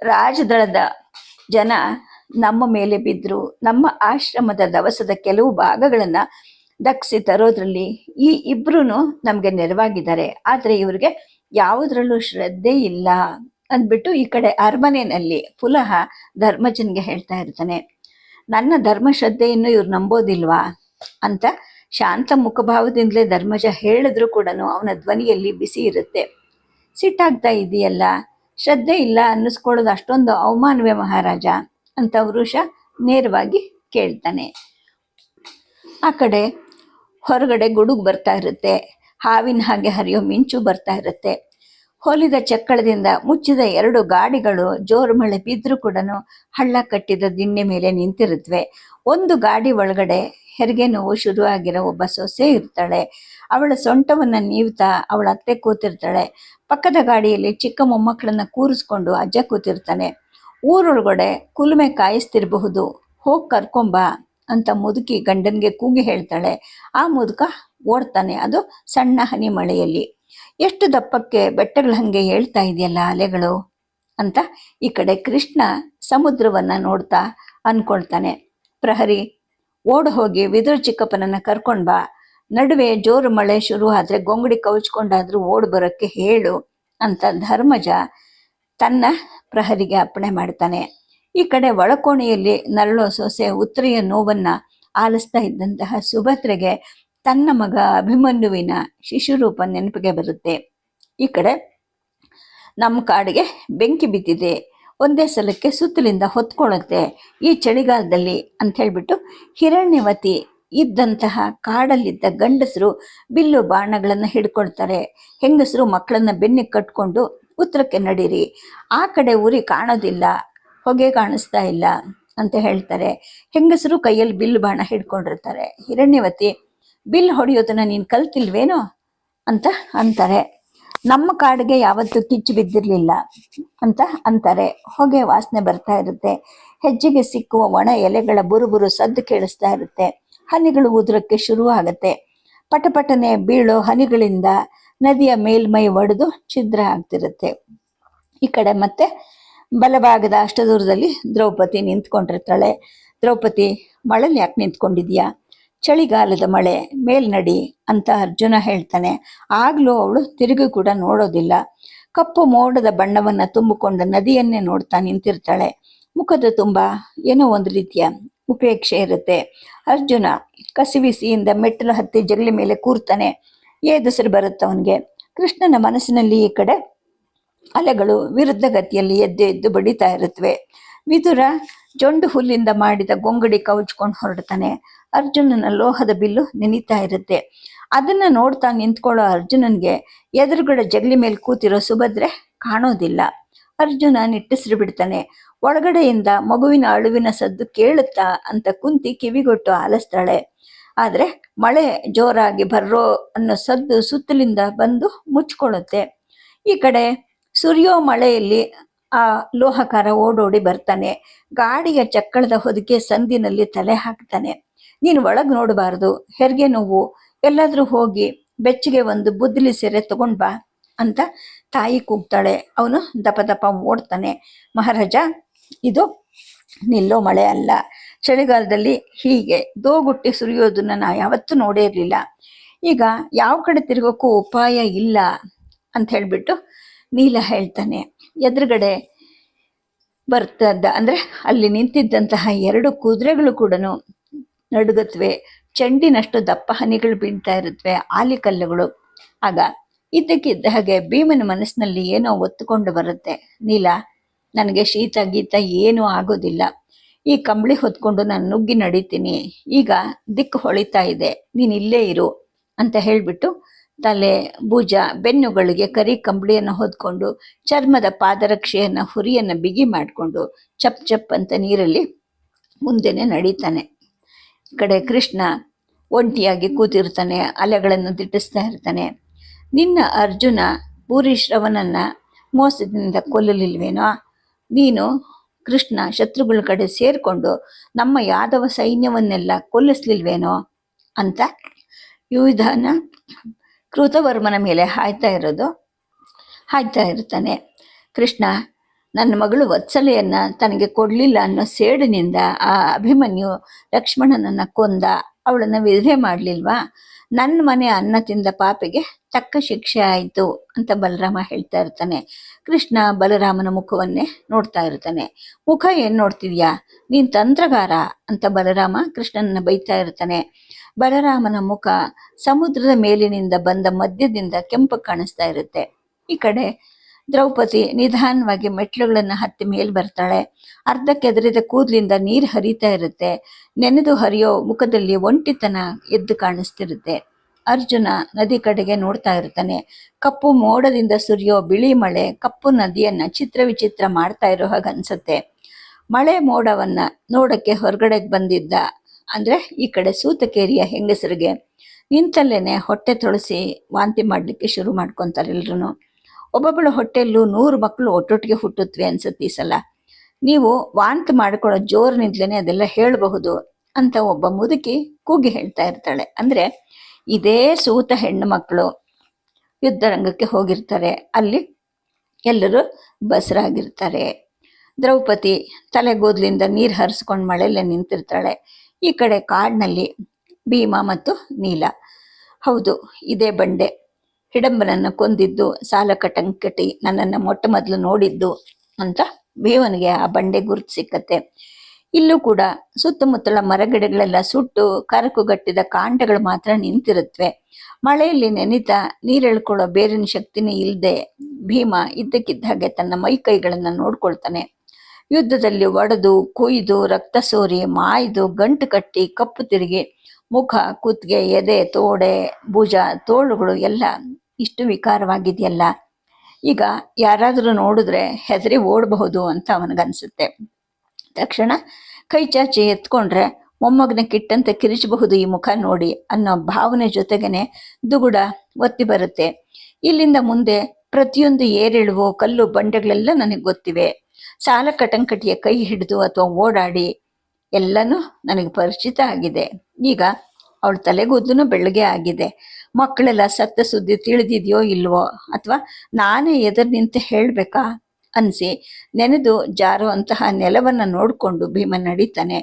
ರಾಜದಳದ ಜನ ನಮ್ಮ ಮೇಲೆ ಬಿದ್ದರು. ನಮ್ಮ ಆಶ್ರಮದ ದವಸದ ಕೆಲವು ಭಾಗಗಳನ್ನು ದಕ್ಸಿ ತರೋದ್ರಲ್ಲಿ ಈ 2 ನಮಗೆ ನೆರವಾಗಿದ್ದಾರೆ. ಆದರೆ ಇವರಿಗೆ ಯಾವುದ್ರಲ್ಲೂ ಶ್ರದ್ಧೆ ಇಲ್ಲ ಅಂದ್ಬಿಟ್ಟು ಈ ಕಡೆ ಅರಮನೆಯಲ್ಲಿ ಪುನಃ ಧರ್ಮಜನ್ಗೆ ಹೇಳ್ತಾ ಇರ್ತಾನೆ. ನನ್ನ ಧರ್ಮಶ್ರದ್ಧೆಯನ್ನು ಇವ್ರು ನಂಬೋದಿಲ್ವಾ ಅಂತ ಶಾಂತ ಮುಖಭಾವದಿಂದಲೇ ಧರ್ಮಜ ಹೇಳಿದ್ರು ಕೂಡ ಅವನ ಧ್ವನಿಯಲ್ಲಿ ಬಿಸಿ ಇರುತ್ತೆ. ಸಿಟ್ಟಾಗ್ತಾ ಇದೆಯಲ್ಲ, ಶ್ರದ್ಧೆ ಇಲ್ಲ ಅನ್ನಿಸ್ಕೊಳ್ಳೋದು ಅಷ್ಟೊಂದು ಅವಮಾನವೇ ಮಹಾರಾಜ ಅಂತ ವೃಷ ನೇರವಾಗಿ ಕೇಳ್ತಾನೆ. ಆ ಕಡೆ ಹೊರಗಡೆ ಗುಡುಗು ಬರ್ತಾ ಇರುತ್ತೆ. ಹಾವಿನ ಹಾಗೆ ಹರಿಯೋ ಮಿಂಚು ಬರ್ತಾ ಇರುತ್ತೆ. ಹೊಲಿದ ಚಕ್ಕಳದಿಂದ ಮುಚ್ಚಿದ 2 ಗಾಡಿಗಳು ಜೋರು ಮಳೆ ಬಿದ್ದರೂ ಕೂಡ ಹಳ್ಳ ಕಟ್ಟಿದ ದಿಣ್ಣೆ ಮೇಲೆ ನಿಂತಿರುತ್ತವೆ. ಒಂದು ಗಾಡಿ ಒಳಗಡೆ ಹೆರಿಗೆ ನೋವು ಶುರುವಾಗಿರೋ ಒಬ್ಬ ಸೊಸೆ ಇರ್ತಾಳೆ. ಅವಳ ಸೊಂಟವನ್ನು ನೀವ್ತಾ ಅವಳ ಅತ್ತೆ ಕೂತಿರ್ತಾಳೆ. ಪಕ್ಕದ ಗಾಡಿಯಲ್ಲಿ ಚಿಕ್ಕ ಮೊಮ್ಮಕ್ಕಳನ್ನ ಕೂರಿಸ್ಕೊಂಡು ಅಜ್ಜ ಕೂತಿರ್ತಾನೆ. ಊರೊಳಗಡೆ ಕುಲುಮೆ ಕಾಯಿಸ್ತಿರಬಹುದು, ಹೋಗಿ ಕರ್ಕೊಂಬ ಅಂತ ಮುದುಕಿ ಗಂಡನಿಗೆ ಕೂಗಿ ಹೇಳ್ತಾಳೆ. ಆ ಮುದುಕ ಓಡ್ತಾನೆ. ಅದು ಸಣ್ಣ ಹನಿ ಮಳೆಯಲ್ಲಿ. ಎಷ್ಟು ದಪ್ಪಕ್ಕೆ ಬೆಟ್ಟಗಳ ಹಂಗೆ ಹೇಳ್ತಾ ಇದೆಯಲ್ಲ ಅಲೆಗಳು ಅಂತ ಈ ಕಡೆ ಕೃಷ್ಣ ಸಮುದ್ರವನ್ನ ನೋಡ್ತಾ ಅನ್ಕೊಳ್ತಾನೆ. ಪ್ರಹರಿ, ಓಡ್ ಹೋಗಿ ವಿದುರ ಚಿಕ್ಕಪ್ಪನನ್ನ ಕರ್ಕೊಂಡ್ ಬಾ. ನಡುವೆ ಜೋರು ಮಳೆ ಶುರು ಆದ್ರೆ ಗೊಂಗಡಿ ಕವುಚ್ಕೊಂಡಾದ್ರೂ ಓಡ್ ಬರೋಕ್ಕೆ ಹೇಳು ಅಂತ ಧರ್ಮಜ ತನ್ನ ಪ್ರಹರಿಗೆ ಅಪ್ಪಣೆ ಮಾಡ್ತಾನೆ. ಈ ಕಡೆ ಒಳಕೋಣೆಯಲ್ಲಿ ನರಳೋ ಸೊಸೆ ಉತ್ತರೆಯ ನೋವನ್ನ ಆಲಿಸ್ತಾ ಇದ್ದಂತಹ ಸುಭದ್ರೆಗೆ ತನ್ನ ಮಗ ಅಭಿಮನ್ಯುವಿನ ಶಿಶುರೂಪ ನೆನಪಿಗೆ ಬರುತ್ತೆ. ಈ ಕಡೆ ನಮ್ಮ ಕಾಡಿಗೆ ಬೆಂಕಿ ಬಿದ್ದಿದೆ, ಒಂದೇ ಸಲಕ್ಕೆ ಸುತ್ತಲಿಂದ ಹೊತ್ಕೊಳ್ಳುತ್ತೆ ಈ ಚಳಿಗಾಲದಲ್ಲಿ ಅಂತ ಹೇಳ್ಬಿಟ್ಟು ಹಿರಣ್ಯವತಿ ಇದ್ದಂತಹ ಕಾಡಲ್ಲಿದ್ದ ಗಂಡಸರು ಬಿಲ್ಲು ಬಾಣಗಳನ್ನು ಹಿಡ್ಕೊಳ್ತಾರೆ. ಹೆಂಗಸರು ಮಕ್ಕಳನ್ನ ಬೆನ್ನಿಗೆ ಕಟ್ಕೊಂಡು ಉತ್ತರಕ್ಕೆ ನಡೀರಿ, ಆ ಕಡೆ ಊರಿ ಕಾಣೋದಿಲ್ಲ, ಹೊಗೆ ಕಾಣಿಸ್ತಾ ಇಲ್ಲ ಅಂತ ಹೇಳ್ತಾರೆ. ಹೆಂಗಸರು ಕೈಯಲ್ಲಿ ಬಿಲ್ಲು ಬಾಣ ಹಿಡ್ಕೊಂಡಿರ್ತಾರೆ. ಹಿರಣ್ಯವತಿ ಬಿಲ್ ಹೊಡೆಯೋದನ್ನ ನೀನು ಕಲ್ತಿಲ್ವೇನೋ ಅಂತ ಅಂತಾರೆ. ನಮ್ಮ ಕಾಡಿಗೆ ಯಾವತ್ತೂ ಕಿಚ್ಚು ಬಿದ್ದಿರಲಿಲ್ಲ ಅಂತ ಅಂತಾರೆ. ಹೊಗೆ ವಾಸನೆ ಬರ್ತಾ ಇರುತ್ತೆ. ಹೆಜ್ಜೆಗೆ ಸಿಕ್ಕುವ ಒಣ ಎಲೆಗಳ ಬುರುಬುರು ಸದ್ದು ಕೇಳಿಸ್ತಾ ಇರುತ್ತೆ. ಹನಿಗಳು ಉದುರಕ್ಕೆ ಶುರು ಆಗತ್ತೆ. ಪಟಪಟನೆ ಬೀಳೋ ಹನಿಗಳಿಂದ ನದಿಯ ಮೇಲ್ಮೈ ಒಡೆದು ಛಿದ್ರ ಆಗ್ತಿರುತ್ತೆ. ಈ ಕಡೆ ಮತ್ತೆ ಬಲಭಾಗದ ಅಷ್ಟು ದೂರದಲ್ಲಿ ದ್ರೌಪದಿ ನಿಂತ್ಕೊಂಡಿರ್ತಾಳೆ. ದ್ರೌಪದಿ, ಮಳೆಲಿ ಯಾಕೆ ನಿಂತ್ಕೊಂಡಿದ್ಯಾ? ಚಳಿಗಾಲದ ಮಳೆ, ಮೇಲ್ನಡಿ ಅಂತ ಅರ್ಜುನ ಹೇಳ್ತಾನೆ. ಆಗ್ಲೂ ಅವಳು ತಿರುಗಿ ಕೂಡ ನೋಡೋದಿಲ್ಲ. ಕಪ್ಪು ಮೋಡದ ಬಣ್ಣವನ್ನ ತುಂಬಿಕೊಂಡ ನದಿಯನ್ನೇ ನೋಡ್ತಾ ನಿಂತಿರ್ತಾಳೆ. ಮುಖದ ತುಂಬ ಏನೋ ಒಂದು ರೀತಿಯ ಉಪೇಕ್ಷೆ ಇರುತ್ತೆ. ಅರ್ಜುನ ಕಸಿವಿಸಿಯಿಂದ ಮೆಟ್ಟಲು ಹತ್ತಿ ಜಗಲಿ ಮೇಲೆ ಕೂರ್ತಾನೆ. ಏದುಸಿರು ಬರುತ್ತೆ ಅವನಿಗೆ. ಕೃಷ್ಣನ ಮನಸ್ಸಿನಲ್ಲಿ ಈ ಕಡೆ ಅಲೆಗಳು ವಿರುದ್ಧ ಗತಿಯಲ್ಲಿ ಎದ್ದು ಎದ್ದು ಬಡಿತಾ ಇರುತ್ತವೆ. ವಿದುರ ಜೊಂಡು ಹುಲ್ಲಿಂದ ಮಾಡಿದ ಗೊಂಗಡಿ ಕವುಚ್ಕೊಂಡು ಹೊರಡ್ತಾನೆ. ಅರ್ಜುನನ ಲೋಹದ ಬಿಲ್ಲು ನೆನೀತಾ ಇರುತ್ತೆ. ಅದನ್ನ ನೋಡ್ತಾ ನಿಂತ್ಕೊಳ್ಳೋ ಅರ್ಜುನನ್ಗೆ ಎದುರುಗಡೆ ಜಗಲಿ ಮೇಲೆ ಕೂತಿರೋ ಸುಭದ್ರೆ ಕಾಣೋದಿಲ್ಲ. ಅರ್ಜುನ ನಿಟ್ಟುಸಿರು ಬಿಡ್ತಾನೆ. ಒಳಗಡೆಯಿಂದ ಮಗುವಿನ ಅಳುವಿನ ಸದ್ದು ಕೇಳುತ್ತಾ ಅಂತ ಕುಂತಿ ಕಿವಿಗೊಟ್ಟು ಆಲಿಸ್ತಾಳೆ. ಆದ್ರೆ ಮಳೆ ಜೋರಾಗಿ ಬರ್ರೋ ಅನ್ನೋ ಸದ್ದು ಸುತ್ತಲಿಂದ ಬಂದು ಮುಚ್ಕೊಳ್ಳುತ್ತೆ. ಈ ಕಡೆ ಸುರಿಯೋ ಮಳೆಯಲ್ಲಿ ಆ ಲೋಹಕಾರ ಓಡೋಡಿ ಬರ್ತಾನೆ. ಗಾಡಿಯ ಚಕ್ಕಳದ ಹೊದಿಕೆ ಸಂದಿನಲ್ಲಿ ತಲೆ ಹಾಕ್ತಾನೆ. ನೀನು ಒಳಗೆ ನೋಡಬಾರ್ದು, ಹೆರಿಗೆ ನೋವು, ಎಲ್ಲಾದ್ರೂ ಹೋಗಿ ಬೆಚ್ಚಗೆ ಒಂದು ಬುದ್ದಲಿ ಸೀರೆ ತಗೊಂಡ್ ಬಾ ಅಂತ ತಾಯಿ ಕೂಗ್ತಾಳೆ. ಅವನು ದಪ ದಪ ಓಡ್ತಾನೆ. ಮಹಾರಾಜ, ಇದು ನಿಲ್ಲೋ ಮಳೆ ಅಲ್ಲ. ಚಳಿಗಾಲದಲ್ಲಿ ಹೀಗೆ ದೋಗುಟ್ಟಿ ಸುರಿಯೋದನ್ನ ನಾ ಯಾವತ್ತೂ ನೋಡೇ ಇರಲಿಲ್ಲ. ಈಗ ಯಾವ ಕಡೆ ತಿರುಗೋಕ್ಕೂ ಉಪಾಯ ಇಲ್ಲ ಅಂತ ಹೇಳ್ಬಿಟ್ಟು ನೀಲ ಹೇಳ್ತಾನೆ. ಎದುರುಗಡೆ ಬರ್ತದ ಅಂದ್ರೆ ಅಲ್ಲಿ ನಿಂತಿದ್ದಂತಹ 2 ಕುದುರೆಗಳು ಕೂಡ ನಡುಗತ್ವೆ. ಚೆಂಡಿನಷ್ಟು ದಪ್ಪ ಹನಿಗಳು ಬೀಳ್ತಾ ಇರುತ್ತವೆ, ಆಲಿಕಲ್ಲುಗಳು. ಆಗ ಇದ್ದಕ್ಕಿದ್ದ ಹಾಗೆ ಭೀಮನ ಮನಸ್ಸಿನಲ್ಲಿ ಏನೋ ಒತ್ತುಕೊಂಡು ಬರುತ್ತೆ. ನೀಲ, ನನಗೆ ಶೀತ ಗೀತ ಏನೂ ಆಗೋದಿಲ್ಲ. ಈ ಕಂಬಳಿ ಹೊತ್ಕೊಂಡು ನಾನು ನುಗ್ಗಿ ನಡೀತೀನಿ. ಈಗ ದಿಕ್ಕು ಹೊಳಿತಾ ಇದೆ, ನೀನು ಇಲ್ಲೇ ಇರು ಅಂತ ಹೇಳ್ಬಿಟ್ಟು ತಲೆ, ಭುಜ, ಬೆನ್ನುಗಳಿಗೆ ಕರಿ ಕಂಬಳಿಯನ್ನು ಹೊದ್ಕೊಂಡು ಚರ್ಮದ ಪಾದರಕ್ಷೆಯನ್ನ ಹುರಿಯನ್ನ ಬಿಗಿ ಮಾಡಿಕೊಂಡು ಚಪ್ ಚಪ್ ಅಂತ ನೀರಲ್ಲಿ ಮುಂದೆನೆ ನಡೀತಾನೆ. ಈ ಕಡೆ ಕೃಷ್ಣ ಒಂಟಿಯಾಗಿ ಕೂತಿರ್ತಾನೆ, ಅಲೆಗಳನ್ನು ದಿಟ್ಟಿಸ್ತಾ ಇರ್ತಾನೆ. ನಿನ್ನ ಅರ್ಜುನ ಭೂರಿಶ್ರವನನ್ನ ಮೋಸದಿಂದ ಕೊಲ್ಲಲಿಲ್ವೇನೋ? ನೀನು ಕೃಷ್ಣ ಶತ್ರುಗಳ ಕಡೆ ಸೇರ್ಕೊಂಡು ನಮ್ಮ ಯಾದವ ಸೈನ್ಯವನ್ನೆಲ್ಲ ಕೊಲ್ಲಿಸ್ಲಿಲ್ವೇನೋ ಅಂತ ಯುಧಾನ ಕೃತವರ್ಮನ ಮೇಲೆ ಹಾಯ್ತಾ ಇರ್ತಾನೆ. ಕೃಷ್ಣ ನನ್ನ ಮಗಳು ವತ್ಸಲೆಯನ್ನ ತನಗೆ ಕೊಡ್ಲಿಲ್ಲ ಅನ್ನೋ ಸೇಡಿನಿಂದ ಆ ಅಭಿಮನ್ಯು ಲಕ್ಷ್ಮಣನನ್ನ ಕೊಂದ. ಅವಳನ್ನ ವಿಧವೆ ಮಾಡ್ಲಿಲ್ವಾ? ನನ್ನ ಮನೆ ಅನ್ನ ತಿಂದ ಪಾಪಿಗೆ ತಕ್ಕ ಶಿಕ್ಷೆ ಆಯಿತು ಅಂತ ಬಲರಾಮ ಹೇಳ್ತಾ ಇರ್ತಾನೆ. ಕೃಷ್ಣ ಬಲರಾಮನ ಮುಖವನ್ನೇ ನೋಡ್ತಾ ಇರ್ತಾನೆ. ಮುಖ ಏನ್ ನೋಡ್ತಿದ್ಯಾ, ನೀನ್ ತಂತ್ರಗಾರ ಅಂತ ಬಲರಾಮ ಕೃಷ್ಣನನ್ನ ಬೈತಾ ಇರ್ತಾನೆ. ಬಲರಾಮನ ಮುಖ ಸಮುದ್ರದ ಮೇಲಿನಿಂದ ಬಂದ ಮಧ್ಯದಿಂದ ಕೆಂಪು ಕಾಣಿಸ್ತಾ ಇರುತ್ತೆ. ಈ ಕಡೆ ದ್ರೌಪದಿ ನಿಧಾನವಾಗಿ ಮೆಟ್ಲುಗಳನ್ನು ಹತ್ತಿ ಮೇಲ್ ಬರ್ತಾಳೆ. ಅರ್ಧ ಕೆದರಿದ ಕೂದಲಿಂದ ನೀರು ಹರಿತಾ ಇರುತ್ತೆ. ನೆನೆದು ಹರಿಯೋ ಮುಖದಲ್ಲಿ ಒಂಟಿತನ ಎದ್ದು ಕಾಣಿಸ್ತಿರುತ್ತೆ. ಅರ್ಜುನ ನದಿ ಕಡೆಗೆ ನೋಡ್ತಾ ಇರ್ತಾನೆ. ಕಪ್ಪು ಮೋಡದಿಂದ ಸುರಿಯೋ ಬಿಳಿ ಮಳೆ ಕಪ್ಪು ನದಿಯನ್ನ ಚಿತ್ರ ವಿಚಿತ್ರ ಮಾಡ್ತಾ ಇರೋ ಹಾಗೆ ಅನ್ಸುತ್ತೆ. ಮಳೆ ಮೋಡವನ್ನ ನೋಡಕ್ಕೆ ಹೊರಗಡೆಗೆ ಬಂದಿದ್ದ ಅಂದ್ರೆ ಈ ಕಡೆ ಸೂತಕೇರಿಯ ಹೆಂಗಸರಿಗೆ ನಿಂತಲ್ಲೇನೆ ಹೊಟ್ಟೆ ತೊಳಸಿ ವಾಂತಿ ಮಾಡ್ಲಿಕ್ಕೆ ಶುರು ಮಾಡ್ಕೊಂತಾರೆ ಎಲ್ರು. ಒಬ್ಬೊಬ್ಬಳ ಹೊಟ್ಟೆಯಲ್ಲೂ 100 ಮಕ್ಕಳು ಒಟ್ಟೊಟ್ಟಿಗೆ ಹುಟ್ಟುತ್ತವೆ ಅನ್ಸುತ್ತೆ ಈ ಸಲ. ನೀವು ವಾಂತಿ ಮಾಡ್ಕೊಳ್ಳೋ ಜೋರಿನಿಂದಲೇ ಅದೆಲ್ಲ ಹೇಳಬಹುದು ಅಂತ ಒಬ್ಬ ಮುದುಕಿ ಕೂಗಿ ಹೇಳ್ತಾ ಇರ್ತಾಳೆ. ಅಂದ್ರೆ ಇದೇ ಸೂತ ಹೆಣ್ಣು ಮಕ್ಕಳು ಯುದ್ಧರಂಗಕ್ಕೆ ಹೋಗಿರ್ತಾರೆ. ಅಲ್ಲಿ ಎಲ್ಲರೂ ಬಸರಾಗಿರ್ತಾರೆ. ದ್ರೌಪದಿ ತಲೆಗೂದಲಿಂದ ನೀರು ಹರಿಸ್ಕೊಂಡು ಮಳೆಯಲ್ಲೇ ನಿಂತಿರ್ತಾಳೆ. ಈ ಕಡೆ ಕಾಡಿನಲ್ಲಿ ಭೀಮ ಮತ್ತು ನೀಲ. ಹೌದು, ಇದೇ ಬಂಡೆ ಹಿಡಂಬನನ್ನು ಕೊಂದಿದ್ದು, ಸಾಲಕಟಂಕಟಿ ನನ್ನನ್ನು ಮೊಟ್ಟ ಮೊದಲು ನೋಡಿದ್ದು ಅಂತ ಭೀಮನಿಗೆ ಆ ಬಂಡೆ ಗುರುತು ಸಿಕ್ಕತ್ತೆ. ಇಲ್ಲೂ ಕೂಡ ಸುತ್ತಮುತ್ತಲ ಮರಗಿಡಗಳೆಲ್ಲ ಸುಟ್ಟು ಕರಕುಗಟ್ಟಿದ ಕಾಂಡಗಳು ಮಾತ್ರ ನಿಂತಿರುತ್ತವೆ. ಮಳೆಯಲ್ಲಿ ನೆನಿತಾ ನೀರೆಳ್ಕೊಳ್ಳೋ ಬೇರಿನ ಶಕ್ತಿನೇ ಇಲ್ಲದೆ ಭೀಮ ಇದ್ದಕ್ಕಿದ್ದ ಹಾಗೆ ತನ್ನ ಮೈ ಕೈಗಳನ್ನು ನೋಡ್ಕೊಳ್ತಾನೆ. ಯುದ್ಧದಲ್ಲಿ ಒಡೆದು ಕುಯ್ದು ರಕ್ತ ಸೋರಿ ಮಾಯ್ದು ಗಂಟು ಕಟ್ಟಿ ಕಪ್ಪು ತಿರುಗಿ ಮುಖ, ಕುತ್ತಿಗೆ, ಎದೆ, ತೋಡೆ, ಭುಜ, ತೋಳುಗಳು ಎಲ್ಲ ಇಷ್ಟು ವಿಕಾರವಾಗಿದೆಯಲ್ಲ. ಈಗ ಯಾರಾದರೂ ನೋಡಿದ್ರೆ ಹೆದರಿ ಓಡಬಹುದು ಅಂತ ಅವನಿಗನ್ಸುತ್ತೆ. ತಕ್ಷಣ ಕೈ ಚಾಚಿ ಎತ್ಕೊಂಡ್ರೆ ಮೊಮ್ಮಗನ ಕಿಟ್ಟಂತೆ ಕಿರಿಚಬಹುದು ಈ ಮುಖ ನೋಡಿ ಅನ್ನೋ ಭಾವನೆ ಜೊತೆಗೇನೆ ದುಗುಡ ಒತ್ತಿ ಬರುತ್ತೆ. ಇಲ್ಲಿಂದ ಮುಂದೆ ಪ್ರತಿಯೊಂದು ಏರಿಳುವು ಕಲ್ಲು ಬಂಡೆಗಳೆಲ್ಲ ನನಗೆ ಗೊತ್ತಿವೆ. ಸಾಲ ಕಟಂಕಟಿಯ ಕೈ ಹಿಡಿದು ಅಥವಾ ಓಡಾಡಿ ಎಲ್ಲನೂ ನನಗೆ ಪರಿಚಿತ ಆಗಿದೆ. ಈಗ ಅವಳ ತಲೆಗೂದಲು ಬೆಳ್ಳಗೆ ಆಗಿದೆ. ಮಕ್ಕಳೆಲ್ಲ ಸತ್ತ ಸುದ್ದಿ ತಿಳಿದಿದೆಯೋ ಇಲ್ವೋ, ಅಥವಾ ನಾನೇ ಎದುರು ನಿಂತು ಹೇಳಬೇಕಾ ಅನಿಸಿ ನೆನೆದು ಜಾರುವಂತಹ ನೆಲವನ್ನು ನೋಡಿಕೊಂಡು ಭೀಮ ನಡೀತಾನೆ.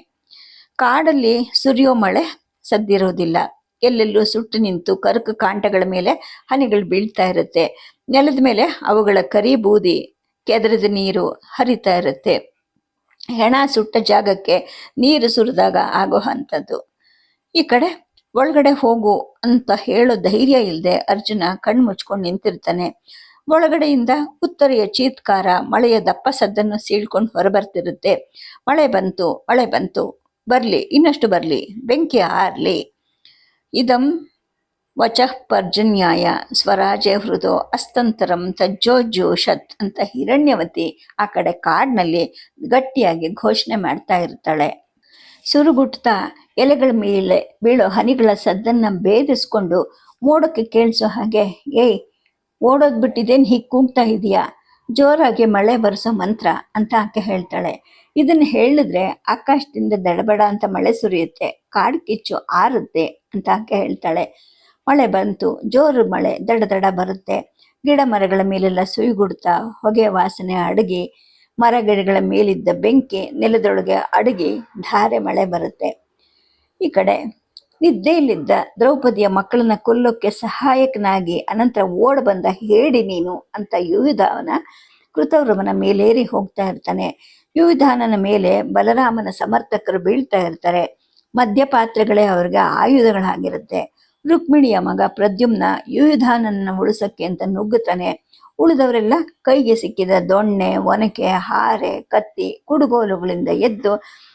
ಕಾಡಲ್ಲಿ ಸುರಿಯೋ ಮಳೆ ಸದ್ದಿರೋದಿಲ್ಲ. ಎಲ್ಲೆಲ್ಲೂ ಸುಟ್ಟು ನಿಂತು ಕರಕ ಕಾಂಟಗಳ ಮೇಲೆ ಹನಿಗಳು ಬೀಳ್ತಾ ಇರುತ್ತೆ. ನೆಲದ ಮೇಲೆ ಅವುಗಳ ಕರಿ ಬೂದಿ ಕೆದರಿದ ನೀರು ಹರಿತಾ ಇರುತ್ತೆ. ಹೆಣ ಸುಟ್ಟ ಜಾಗಕ್ಕೆ ನೀರು ಸುರಿದಾಗ ಆಗೋ ಅಂಥದ್ದು. ಈ ಕಡೆ ಒಳಗಡೆ ಹೋಗು ಅಂತ ಹೇಳೋ ಧೈರ್ಯ ಇಲ್ಲದೆ ಅರ್ಜುನ ಕಣ್ಣು ಮುಚ್ಕೊಂಡು ನಿಂತಿರ್ತಾನೆ. ಒಳಗಡೆಯಿಂದ ಉತ್ತರೆಯ ಚೀತ್ಕಾರ ಮಳೆಯ ದಪ್ಪ ಸದ್ದನ್ನು ಸೀಳ್ಕೊಂಡು ಹೊರಬರ್ತಿರುತ್ತೆ. ಮಳೆ ಬಂತು, ಮಳೆ ಬಂತು, ಬರ್ಲಿ, ಇನ್ನಷ್ಟು ಬರ್ಲಿ, ಬೆಂಕಿ ಆರ್ಲಿ. ಇದಂ ವಚಃ ಪರ್ಜನ್ಯಾಯ ಸ್ವರಾಜೆ ಹೃದೋ ಅಸ್ತಂತರಂ ತಜ್ಜೋಜ್ಯೋಷತ್ ಅಂತ ಹಿರಣ್ಯವತಿ ಆ ಕಡೆ ಕಾಡಿನಲ್ಲಿ ಗಟ್ಟಿಯಾಗಿ ಘೋಷಣೆ ಮಾಡ್ತಾ ಇರ್ತಾಳೆ. ಸುರುಗುಟ್ತಾ ಎಲೆಗಳ ಮೇಲೆ ಬೀಳೋ ಹನಿಗಳ ಸದ್ದನ್ನು ಭೇದಿಸ್ಕೊಂಡು ಮೋಡಕ್ಕೆ ಕೇಳಿಸೋ ಹಾಗೆ, ಏಯ್ ಓಡೋದ್ ಬಿಟ್ಟಿದ್ದೇನು ಹೀಗೆ ಕೂಗ್ತಾ ಇದೆಯಾ, ಜೋರಾಗಿ ಮಳೆ ಬರೆಸೋ ಮಂತ್ರ ಅಂತ ಆಕೆ ಹೇಳ್ತಾಳೆ. ಇದನ್ನು ಹೇಳಿದ್ರೆ ಆಕಾಶದಿಂದ ದಡಬಡ ಅಂತ ಮಳೆ ಸುರಿಯುತ್ತೆ, ಕಾಡು ಕಿಚ್ಚು ಆರುತ್ತೆ ಅಂತ ಆಕೆ ಹೇಳ್ತಾಳೆ. ಮಳೆ ಬಂತು, ಜೋರು ಮಳೆ ದಡ ದಡ ಬರುತ್ತೆ. ಗಿಡ ಮರಗಳ ಮೇಲೆಲ್ಲ ಸುಯ್ಗುಡ್ತಾ ಹೊಗೆ ವಾಸನೆ ಅಡಗಿ ಮರಗಿಡಗಳ ಮೇಲಿದ್ದ ಬೆಂಕಿ ನೆಲದೊಳಗೆ ಅಡಗಿ ಧಾರೆ ಮಳೆ ಬರುತ್ತೆ. ಈ ಕಡೆ ನಿದ್ದೆಯಲ್ಲಿದ್ದ ದ್ರೌಪದಿಯ ಮಕ್ಕಳನ್ನ ಕೊಲ್ಲೋಕ್ಕೆ ಸಹಾಯಕನಾಗಿ ಅನಂತರ ಓಡ್ ಬಂದ ಹೇಳಿ ನೀನು ಅಂತ ಯುಯುಧಾನ ಕೃತವ್ರಮನ ಮೇಲೇರಿ ಹೋಗ್ತಾ ಇರ್ತಾನೆ. ಯುಯುಧಾನನ ಮೇಲೆ ಬಲರಾಮನ ಸಮರ್ಥಕರು ಬೀಳ್ತಾ ಇರ್ತಾರೆ. ಮದ್ಯಪಾತ್ರೆಗಳೇ ಅವ್ರಿಗೆ ಆಯುಧಗಳಾಗಿರುತ್ತೆ. ರುಕ್ಮಿಣಿಯ ಮಗ ಪ್ರದ್ಯುಮ್ನ ಯುಯುಧಾನನ ಉಳಿಸಕ್ಕೆ ಅಂತ ನುಗ್ಗುತ್ತಾನೆ. ಉಳಿದವರೆಲ್ಲ ಕೈಗೆ ಸಿಕ್ಕಿದ ದೊಣ್ಣೆ, ಒನಕೆ, ಹಾರೆ, ಕತ್ತಿ, ಕುಡುಗೋಲುಗಳಿಂದ ಎದ್ದು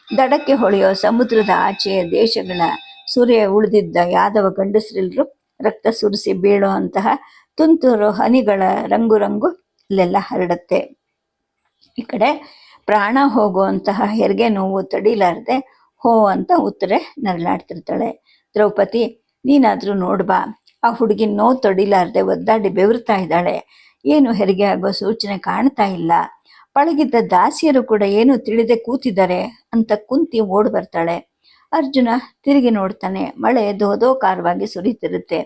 ದಡಕ್ಕೆ ಹೊಳೆಯೋ ಸಮುದ್ರದ ಆಚೆಯ ದೇಶಗಳ ಸುರಿಯ ಉಳಿದಿದ್ದ ಯಾದವ ಗಂಡಸರೆಲ್ಲರೂ ರಕ್ತ ಸುರಿಸಿ ಬೀಳೋ ಅಂತಹ ತುಂತುರು ಹನಿಗಳ ರಂಗು ರಂಗು ಅಲ್ಲೆಲ್ಲ ಹರಡುತ್ತೆ. ಈ ಕಡೆ ಪ್ರಾಣ ಹೋಗುವಂತಹ ಹೆರಿಗೆ ನೋವು ತಡಿಲಾರದೆ ಹೋ ಅಂತ ಉತ್ತರೆ ನರಳಾಡ್ತಿರ್ತಾಳೆ. ದ್ರೌಪದಿ, ನೀನಾದ್ರೂ ನೋಡ್ಬಾ, ಆ ಹುಡುಗಿ ನೋವು ತಡಿಲಾರದೆ ಒದ್ದಾಡಿ ಬೆವರ್ತಾ ಇದ್ದಾಳೆ, ಏನು ಹೆರಿಗೆ ಆಗೋ ಸೂಚನೆ ಕಾಣ್ತಾ ಇಲ್ಲ. ಪಳಗಿದ್ದ ದಾಸಿಯರು ಕೂಡ ಏನು ತಿಳಿದೆ ಕೂತಿದ್ದಾರೆ ಅಂತ ಕುಂತಿ ಓಡ್ ಬರ್ತಾಳೆ. ಅರ್ಜುನ ತಿರುಗಿ ನೋಡ್ತಾನೆ. ಮಳೆ ದೋದೋಕಾರವಾಗಿ ಸುರಿತಿರುತ್ತೆ.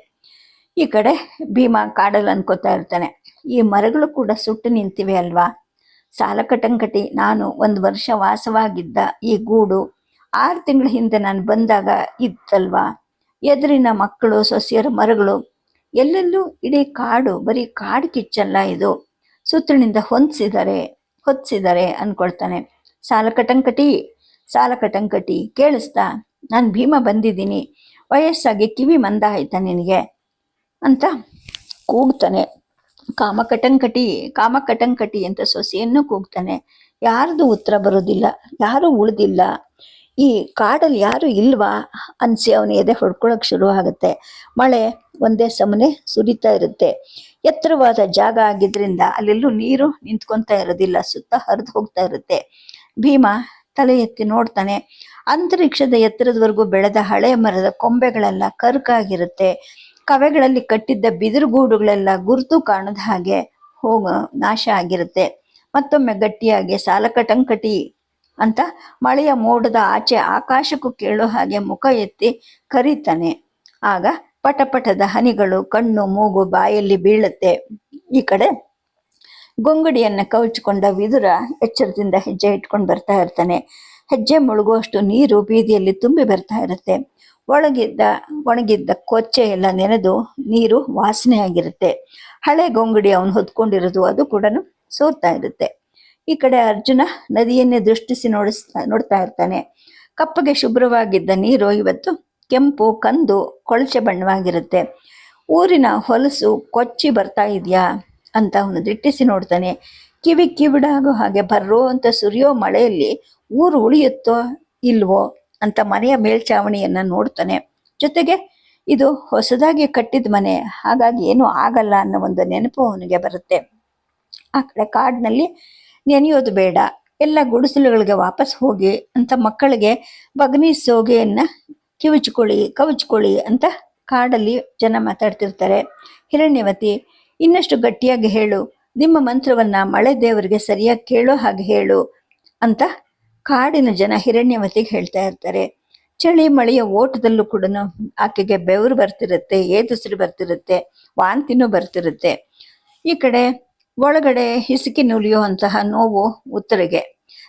ಈ ಕಡೆ ಭೀಮ ಕಾಡಲ್ಲಿ ಅನ್ಕೋತಾ ಇರ್ತಾನೆ, ಈ ಮರಗಳು ಕೂಡ ಸುಟ್ಟು ನಿಂತಿವೆ ಅಲ್ವಾ. ಸಾಲ ಕಟಂಕಟಿ ನಾನು 1 ವರ್ಷ ವಾಸವಾಗಿದ್ದ ಈ ಗೂಡು 6 ತಿಂಗಳ ಹಿಂದೆ ನಾನು ಬಂದಾಗ ಇತ್ತಲ್ವಾ. ಎದುರಿನ ಮಕ್ಕಳು, ಸೊಸೆಯರ ಮರಗಳು, ಎಲ್ಲೆಲ್ಲೂ ಇಡೀ ಕಾಡು, ಬರೀ ಕಾಡು ಕಿಚ್ಚಲ್ಲ ಇದು, ಸುತ್ತಲಿನಿಂದ ಹೊತ್ಸಿದ್ದಾರೆ ಅನ್ಕೊಳ್ತಾನೆ. ಸಾಲ ಕಟಂಕಟಿ ಕೇಳಿಸ್ತಾ, ನಾನು ಭೀಮ ಬಂದಿದ್ದೀನಿ, ವಯಸ್ಸಾಗಿ ಕಿವಿ ಮಂದ ಆಯ್ತಾ ನಿನಗೆ ಅಂತ ಕೂಗ್ತಾನೆ. ಕಾಮಕಟಂಕಟಿ ಅಂತ ಸೊಸೆಯನ್ನು ಕೂಗ್ತಾನೆ. ಯಾರ್ದು ಉತ್ತರ ಬರೋದಿಲ್ಲ, ಯಾರೂ ಉಳಿದಿಲ್ಲ. ಈ ಕಾಡಲ್ಲಿ ಯಾರು ಇಲ್ವಾ ಅನ್ಸಿ ಅವನ ಎದೆ ಹೊಡ್ಕೊಳಕ್ ಶುರು ಆಗುತ್ತೆ. ಮಳೆ ಒಂದೇ ಸಮನೆ ಸುರಿತಾ ಇರುತ್ತೆ. ಎತ್ತರವಾದ ಜಾಗ ಆಗಿದ್ರಿಂದ ಅಲ್ಲೆಲ್ಲೂ ನೀರು ನಿಂತ್ಕೊತಾ ಇರೋದಿಲ್ಲ, ಸುತ್ತ ಹರಿದು ಹೋಗ್ತಾ ಇರುತ್ತೆ. ಭೀಮ ತಲೆ ಎತ್ತಿ ನೋಡ್ತಾನೆ. ಅಂತರಿಕ್ಷದ ಎತ್ತರದವರೆಗೂ ಬೆಳೆದ ಹಳೆ ಮರದ ಕೊಂಬೆಗಳೆಲ್ಲ ಕರ್ಕಾಗಿರುತ್ತೆ. ಕವೆಗಳಲ್ಲಿ ಕಟ್ಟಿದ್ದ ಬಿದಿರುಗೂಡುಗಳೆಲ್ಲ ಗುರುತು ಕಾಣದ ಹಾಗೆ ನಾಶ ಆಗಿರುತ್ತೆ. ಮತ್ತೊಮ್ಮೆ ಗಟ್ಟಿಯಾಗಿ ಸಾಲ ಕಟಂಕಟಿ ಅಂತ ಮಳೆಯ ಮೋಡದ ಆಚೆ ಆಕಾಶಕ್ಕೂ ಕೇಳೋ ಹಾಗೆ ಮುಖ ಎತ್ತಿ ಕರೀತಾನೆ. ಆಗ ಪಟಪಟದ ಹನಿಗಳು ಕಣ್ಣು, ಮೂಗು, ಬಾಯಲ್ಲಿ ಬೀಳುತ್ತೆ. ಈ ಕಡೆ ಗೊಂಗಡಿಯನ್ನ ಕವಚಿಕೊಂಡ ವಿದುರ ಎಚ್ಚರದಿಂದ ಹೆಜ್ಜೆ ಇಟ್ಕೊಂಡು ಬರ್ತಾ ಇರ್ತಾನೆ. ಹೆಜ್ಜೆ ಮುಳುಗುವಷ್ಟು ನೀರು ಬೀದಿಯಲ್ಲಿ ತುಂಬಿ ಬರ್ತಾ ಇರುತ್ತೆ. ಒಣಗಿದ್ದ ಕೊಚ್ಚೆ ಎಲ್ಲ ನೆನೆದು ನೀರು ವಾಸನೆ ಆಗಿರುತ್ತೆ. ಹಳೆ ಗೊಂಗಡಿ ಅವನು ಹೊತ್ಕೊಂಡಿರೋದು ಅದು ಕೂಡ ಸೋರ್ತಾ ಇರುತ್ತೆ. ಈ ಕಡೆ ಅರ್ಜುನ ನದಿಯನ್ನೇ ದೃಷ್ಟಿಸಿ ನೋಡ್ತಾ ಇರ್ತಾನೆ. ಕಪ್ಪಗೆ ಶುಭ್ರವಾಗಿದ್ದ ನೀರು ಇವತ್ತು ಕೆಂಪು, ಕಂದು, ಕೊಳಚೆ ಬಣ್ಣವಾಗಿರುತ್ತೆ. ಊರಿನ ಹೊಲಸು ಕೊಚ್ಚಿ ಬರ್ತಾ ಇದೆಯಾ ಅಂತ ಅವನು ದಿಟ್ಟಿಸಿ ನೋಡ್ತಾನೆ. ಕಿವಿಡಾಗೋ ಹಾಗೆ ಬರ್ರೋ ಅಂತ ಸುರಿಯೋ ಮಳೆಯಲ್ಲಿ ಊರು ಉಳಿಯುತ್ತೋ ಇಲ್ವೋ ಅಂತ ಮನೆಯ ಮೇಲ್ಚಾವಣಿಯನ್ನ ನೋಡ್ತಾನೆ. ಜೊತೆಗೆ ಇದು ಹೊಸದಾಗಿ ಕಟ್ಟಿದ ಮನೆ, ಹಾಗಾಗಿ ಏನೂ ಆಗಲ್ಲ ಅನ್ನೋ ಒಂದು ನೆನಪು ಅವನಿಗೆ ಬರುತ್ತೆ. ಆ ಕಡೆ ಕಾಡಿನಲ್ಲಿ ನೆನೆಯೋದು ಬೇಡ, ಎಲ್ಲ ಗುಡಿಸಲುಗಳಿಗೆ ವಾಪಸ್ ಹೋಗಿ ಅಂತ ಮಕ್ಕಳಿಗೆ ಬಗನಿ ಸೋಗೆಯನ್ನ ಕವಚ್ಕೊಳ್ಳಿ ಅಂತ ಕಾಡಲ್ಲಿ ಜನ ಮಾತಾಡ್ತಿರ್ತಾರೆ. ಹಿರಣ್ಯವತಿ, ಇನ್ನಷ್ಟು ಗಟ್ಟಿಯಾಗಿ ಹೇಳು, ನಿಮ್ಮ ಮಂತ್ರವನ್ನ ಮಳೆ ದೇವರಿಗೆ ಸರಿಯಾಗಿ ಕೇಳೋ ಹಾಗೆ ಹೇಳು ಅಂತ ಕಾಡಿನ ಜನ ಹಿರಣ್ಯವತಿಗೆ ಹೇಳ್ತಾ ಇರ್ತಾರೆ. ಚಳಿ ಮಳೆಯ ಓಟದಲ್ಲೂ ಕೂಡ ಆಕೆಗೆ ಬೆವರು ಬರ್ತಿರುತ್ತೆ, ಏದುಸಿರು ಬರ್ತಿರುತ್ತೆ, ವಾಂತಿನೂ ಬರ್ತಿರುತ್ತೆ. ಈ ಕಡೆ ಒಳಗಡೆ ಹಿಸುಕಿ ನುಲಿಯುವಂತಹ ನೋವು ಉತ್ತರೆಗೆ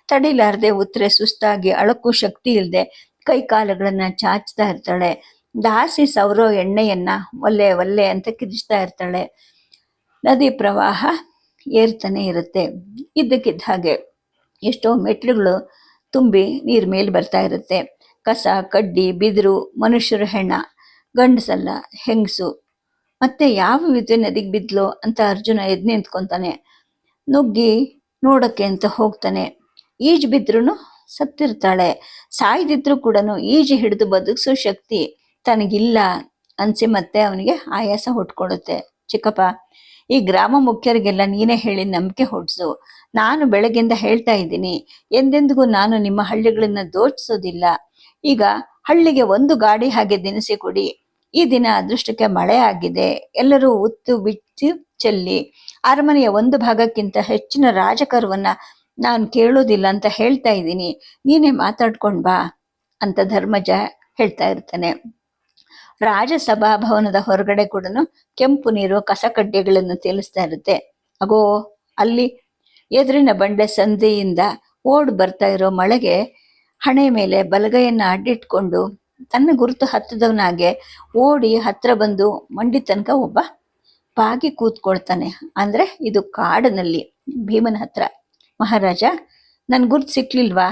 ತಡಿಲಾರದೆ ಉತ್ತರೆ ಸುಸ್ತಾಗಿ ಅಳಕ್ಕೂ ಶಕ್ತಿ ಇಲ್ಲದೆ ಕೈ ಕಾಲುಗಳನ್ನ ಚಾಚ್ತಾ ಇರ್ತಾಳೆ. ದಾಸಿ ಸೌರೋ ಎಣ್ಣೆಯನ್ನ ಒಲ್ಲೆ ಒಲ್ಲೆ ಅಂತ ಕಿರಿಚ್ತಾ ಇರ್ತಾಳೆ. ನದಿ ಪ್ರವಾಹ ಏರ್ತಾನೆ ಇರುತ್ತೆ. ಇದ್ದಕ್ಕಿದ್ದ ಹಾಗೆ ಎಷ್ಟೋ ಮೆಟ್ಲುಗಳು ತುಂಬಿ ನೀರ್ ಮೇಲೆ ಬರ್ತಾ ಇರುತ್ತೆ. ಕಸ, ಕಡ್ಡಿ, ಬಿದಿರು, ಮನುಷ್ಯರು ಹೆಣ, ಗಂಡಸಲ್ಲ ಹೆಂಗಸು. ಮತ್ತೆ ಯಾವ ವಿದ್ಯೆ ನದಿಗೆ ಬಿದ್ಲು ಅಂತ ಅರ್ಜುನ ಎದ್ದು ನಿಂತ್ಕೊಂತಾನೆ. ನುಗ್ಗಿ ನೋಡಕ್ಕೆ ಅಂತ ಹೋಗ್ತಾನೆ. ಈಜು ಬಿದ್ರೂ ಸತ್ತಿರ್ತಾಳೆ. ಸಾಯ್ದಿದ್ರು ಕೂಡ ಈಜು ಹಿಡಿದು ಬದುಕಿಸೋ ಶಕ್ತಿ ತನಗಿಲ್ಲ ಅನ್ಸಿ ಮತ್ತೆ ಅವನಿಗೆ ಆಯಾಸ ಹುಟ್ಕೊಡುತ್ತೆ. ಚಿಕ್ಕಪ್ಪ, ಈ ಗ್ರಾಮ ಮುಖ್ಯರಿಗೆಲ್ಲ ನೀನೇ ಹೇಳಿ ನಂಬಿಕೆ ಹೊಡ್ಸು. ನಾನು ಬೆಳಗ್ಗೆಯಿಂದ ಹೇಳ್ತಾ ಇದ್ದೀನಿ, ಎಂದೆಂದಿಗೂ ನಾನು ನಿಮ್ಮ ಹಳ್ಳಿಗಳನ್ನ ದೋಚಿಸೋದಿಲ್ಲ. ಈಗ ಹಳ್ಳಿಗೆ ಒಂದು ಗಾಡಿ ಹಾಗೆ ದಿನಸಿ ಕೊಡಿ. ಈ ದಿನ ಅದೃಷ್ಟಕ್ಕೆ ಮಳೆ ಆಗಿದೆ. ಎಲ್ಲರೂ ಉತ್ತು ಬಿಚ್ಚಿ ಚೆಲ್ಲಿ ಅರಮನೆಯ ಒಂದು ಭಾಗಕ್ಕಿಂತ ಹೆಚ್ಚಿನ ರಾಜಕರವನ್ನ ನಾನು ಕೇಳೋದಿಲ್ಲ ಅಂತ ಹೇಳ್ತಾ ಇದ್ದೀನಿ. ನೀನೇ ಮಾತಾಡ್ಕೊಂಡ್ ಬಾ ಅಂತ ಧರ್ಮಜ ಹೇಳ್ತಾ ಇರ್ತಾನೆ. ರಾಜಸಭಾ ಭವನದ ಹೊರಗಡೆ ಕೂಡ ಕೆಂಪು ನೀರು ಕಸಕಡ್ಡಿಗಳನ್ನು ತೇಲಿಸ್ತಾ ಇರುತ್ತೆ. ಅಗೋ ಅಲ್ಲಿ ಎದುರಿನ ಬಂಡೆ ಸಂಧಿಯಿಂದ ಓಡ್ ಬರ್ತಾ ಇರೋ ಮಳೆಗೆ ಹಣೆ ಮೇಲೆ ಬಲಗೈಯನ್ನ ಅಡ್ಡಿಟ್ಕೊಂಡು ತನ್ನ ಗುರುತು ಹತ್ತದವನಾಗೆ ಓಡಿ ಹತ್ರ ಬಂದು ಮಂಡಿ ತನಕ ಒಬ್ಬ ಬಾಗಿ ಕೂತ್ಕೊಳ್ತಾನೆ. ಅಂದ್ರೆ ಇದು ಕಾಡಿನಲ್ಲಿ ಭೀಮನ ಹತ್ರ. ಮಹಾರಾಜ, ನನ್ ಗುರ್ತು ಸಿಕ್ಲಿಲ್ವಾ?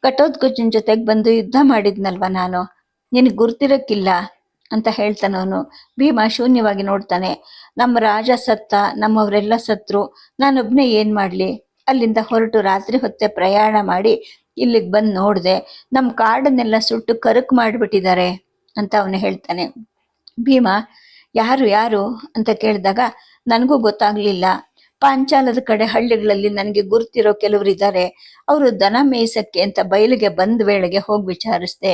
ಘಟೋತ್ಕಚನ್ ಜೊತೆಗೆ ಬಂದು ಯುದ್ಧ ಮಾಡಿದ್ನಲ್ವಾ ನಾನು, ನಿನಗೆ ಗುರ್ತಿರಕ್ಕಿಲ್ಲ ಅಂತ ಹೇಳ್ತಾನವನು. ಭೀಮ ಶೂನ್ಯವಾಗಿ ನೋಡ್ತಾನೆ. ನಮ್ಮ ರಾಜ ಸತ್ತ, ನಮ್ಮವರೆಲ್ಲ ಸತ್ರು, ನಾನೊಬ್ನೇ ಏನ್ ಮಾಡ್ಲಿ? ಅಲ್ಲಿಂದ ಹೊರಟು ರಾತ್ರಿ ಹೊತ್ತೆ ಪ್ರಯಾಣ ಮಾಡಿ ಇಲ್ಲಿಗೆ ಬಂದು ನೋಡ್ದೆ, ನಮ್ಮ ಕಾಡನ್ನೆಲ್ಲ ಸುಟ್ಟು ಕರಕ್ ಮಾಡಿಬಿಟ್ಟಿದ್ದಾರೆ ಅಂತ ಅವನು ಹೇಳ್ತಾನೆ. ಭೀಮ, ಯಾರು ಯಾರು ಅಂತ ಕೇಳಿದಾಗ ನನಗೂ ಗೊತ್ತಾಗ್ಲಿಲ್ಲ. ಪಾಂಚಾಲದ ಕಡೆ ಹಳ್ಳಿಗಳಲ್ಲಿ ನನಗೆ ಗುರ್ತಿರೋ ಕೆಲವರು ಇದ್ದಾರೆ. ಅವರು ದನ ಮೇಯ್ಸಕ್ಕೆ ಅಂತ ಬಯಲಿಗೆ ಬಂದ ವೇಳೆಗೆ ಹೋಗಿ ವಿಚಾರಿಸ್ದೆ.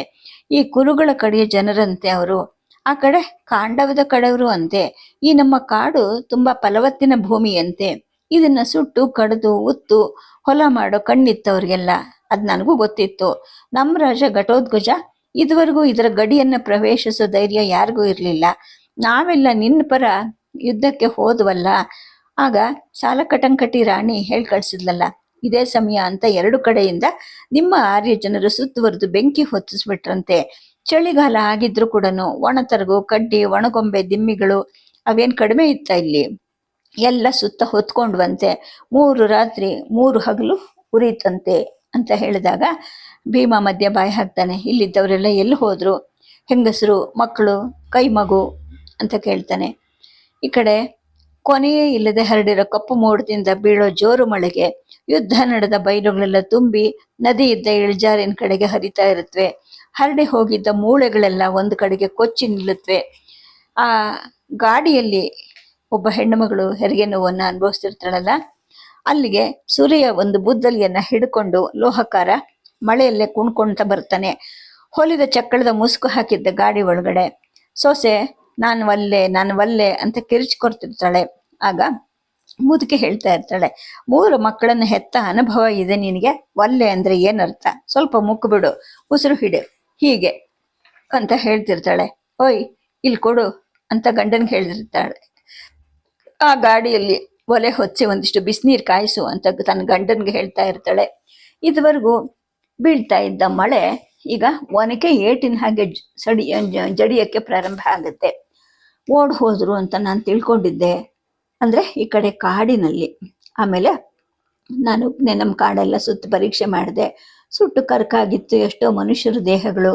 ಈ ಕುರುಗಳ ಕಡೆಯ ಜನರಂತೆ ಅವರು, ಆ ಕಡೆ ಕಾಂಡವದ ಕಡೆಯವರು ಅಂತೆ. ಈ ನಮ್ಮ ಕಾಡು ತುಂಬಾ ಫಲವತ್ತಿನ ಭೂಮಿಯಂತೆ. ಇದನ್ನ ಸುಟ್ಟು ಕಡಿದು ಉತ್ತು ಹೊಲ ಮಾಡೋ ಕಣ್ಣಿತ್ತವ್ರಿಗೆಲ್ಲ. ಅದ್ ನನಗೂ ಗೊತ್ತಿತ್ತು. ನಮ್ಮ ರಾಜ ಘಟೋತ್ಕಚ ಇದುವರೆಗೂ ಇದರ ಗಡಿಯನ್ನ ಪ್ರವೇಶಿಸೋ ಧೈರ್ಯ ಯಾರಿಗೂ ಇರ್ಲಿಲ್ಲ. ನಾವೆಲ್ಲ ನಿನ್ನ ಪರ ಯುದ್ಧಕ್ಕೆ ಹೋದ್ವಲ್ಲ, ಆಗ ಸಾಲಕಟಂಕಟಿ ರಾಣಿ ಹೇಳ್ ಕಳ್ಸಿದ್ಲಲ್ಲ, ಇದೇ ಸಮಯ ಅಂತ ಎರಡು ಕಡೆಯಿಂದ ನಿಮ್ಮ ಆರ್ಯ ಜನರು ಸುತ್ತುವರೆದು ಬೆಂಕಿ ಹೊತ್ತಿಸ್ಬಿಟ್ರಂತೆ. ಚಳಿಗಾಲ ಆಗಿದ್ರು ಕೂಡ ಒಣತರಗು, ಕಡ್ಡಿ, ಒಣಗೊಂಬೆ, ದಿಮ್ಮಿಗಳು ಅವೇನ್ ಕಡಿಮೆ ಇತ್ತ ಇಲ್ಲಿ? ಎಲ್ಲ ಸುತ್ತ ಹೊತ್ಕೊಂಡ್ವಂತೆ. 3 ರಾತ್ರಿ 3 ಹಗಲು ಉರಿತಂತೆ ಅಂತ ಹೇಳಿದಾಗ ಭೀಮ ಮಧ್ಯ ಬಾಯಿ ಹಾಕ್ತಾನೆ. ಇಲ್ಲಿದ್ದವರೆಲ್ಲ ಎಲ್ಲಿ ಹೋದ್ರು? ಹೆಂಗಸರು, ಮಕ್ಕಳು, ಕೈ ಮಗು ಅಂತ ಕೇಳ್ತಾನೆ. ಈ ಕಡೆ ಕೊನೆಯೇ ಇಲ್ಲದೆ ಹರಡಿರೋ ಕಪ್ಪು ಮೋಡದಿಂದ ಬೀಳೋ ಜೋರು ಮಳೆಗೆ ಯುದ್ಧ ನಡೆದ ಬಯಲುಗಳೆಲ್ಲ ತುಂಬಿ ನದಿ ಇದ್ದ ಇಳಿಜಾರಿನ ಕಡೆಗೆ ಹರಿತಾ ಇರುತ್ತವೆ. ಹರಡಿ ಹೋಗಿದ್ದ ಮೂಳೆಗಳೆಲ್ಲ ಒಂದು ಕಡೆಗೆ ಕೊಚ್ಚಿ ನಿಲ್ಲುತ್ತವೆ. ಆ ಗಾಡಿಯಲ್ಲಿ ಒಬ್ಬ ಹೆಣ್ಣು ಮಗಳು ಹೆರಿಗೆ ನೋವನ್ನ ಅನುಭವಿಸ್ತಿರ್ತಾಳಲ್ಲ, ಅಲ್ಲಿಗೆ ಸೂರ್ಯ ಒಂದು ಬುದ್ದಲಿಯನ್ನ ಹಿಡ್ಕೊಂಡು ಲೋಹಕಾರ ಮಳೆಯಲ್ಲೇ ಕುಣ್ಕೊಂತ ಬರ್ತಾನೆ. ಹೊಲಿದ ಚಕ್ಕಳದ ಮುಸುಕು ಹಾಕಿದ್ದ ಗಾಡಿ ಒಳಗಡೆ ಸೊಸೆ ನಾನು ವಲ್ಲೆ ಅಂತ ಕಿರಿಚ್ಕೊಡ್ತಿರ್ತಾಳೆ. ಆಗ ಮುದುಕಿ ಹೇಳ್ತಾ ಇರ್ತಾಳೆ, 3 ಮಕ್ಕಳನ್ನ ಹೆತ್ತ ಅನುಭವ ಇದೆ ನಿನಗೆ, ವಲ್ಲೆ ಅಂದ್ರೆ ಏನರ್ಥ? ಸ್ವಲ್ಪ ಮುಕ್ಕು ಬಿಡು, ಉಸಿರು ಹಿಡು, ಹೀಗೆ ಅಂತ ಹೇಳ್ತಿರ್ತಾಳೆ. ಓಯ್ ಇಲ್ಲಿ ಕೊಡು ಅಂತ ಗಂಡನ್ಗೆ ಹೇಳಿರ್ತಾಳೆ. ಆ ಗಾಡಿಯಲ್ಲಿ ಒಲೆ ಹೊಚ್ಚಿ ಒಂದಿಷ್ಟು ಬಿಸಿನೀರು ಕಾಯಿಸು ಅಂತ ತನ್ನ ಗಂಡನ್ಗೆ ಹೇಳ್ತಾ ಇರ್ತಾಳೆ. ಇದುವರೆಗೂ ಬೀಳ್ತಾ ಇದ್ದ ಮಳೆ ಈಗ ಒನಕೆ ಏಟಿನ ಹಾಗೆ ಜಡಿಯಕ್ಕೆ ಪ್ರಾರಂಭ ಆಗುತ್ತೆ. ಓಡ್ ಹೋದ್ರು ಅಂತ ನಾನು ತಿಳ್ಕೊಂಡಿದ್ದೆ ಅಂದ್ರೆ ಈ ಕಡೆ ಕಾಡಿನಲ್ಲಿ. ಆಮೇಲೆ ನಾನು ನಮ್ಮ ಕಾಡೆಲ್ಲ ಸುತ್ತು ಪರೀಕ್ಷೆ ಮಾಡಿದೆ. ಸುಟ್ಟು ಕರ್ಕಾಗಿತ್ತು ಎಷ್ಟೋ ಮನುಷ್ಯರ ದೇಹಗಳು,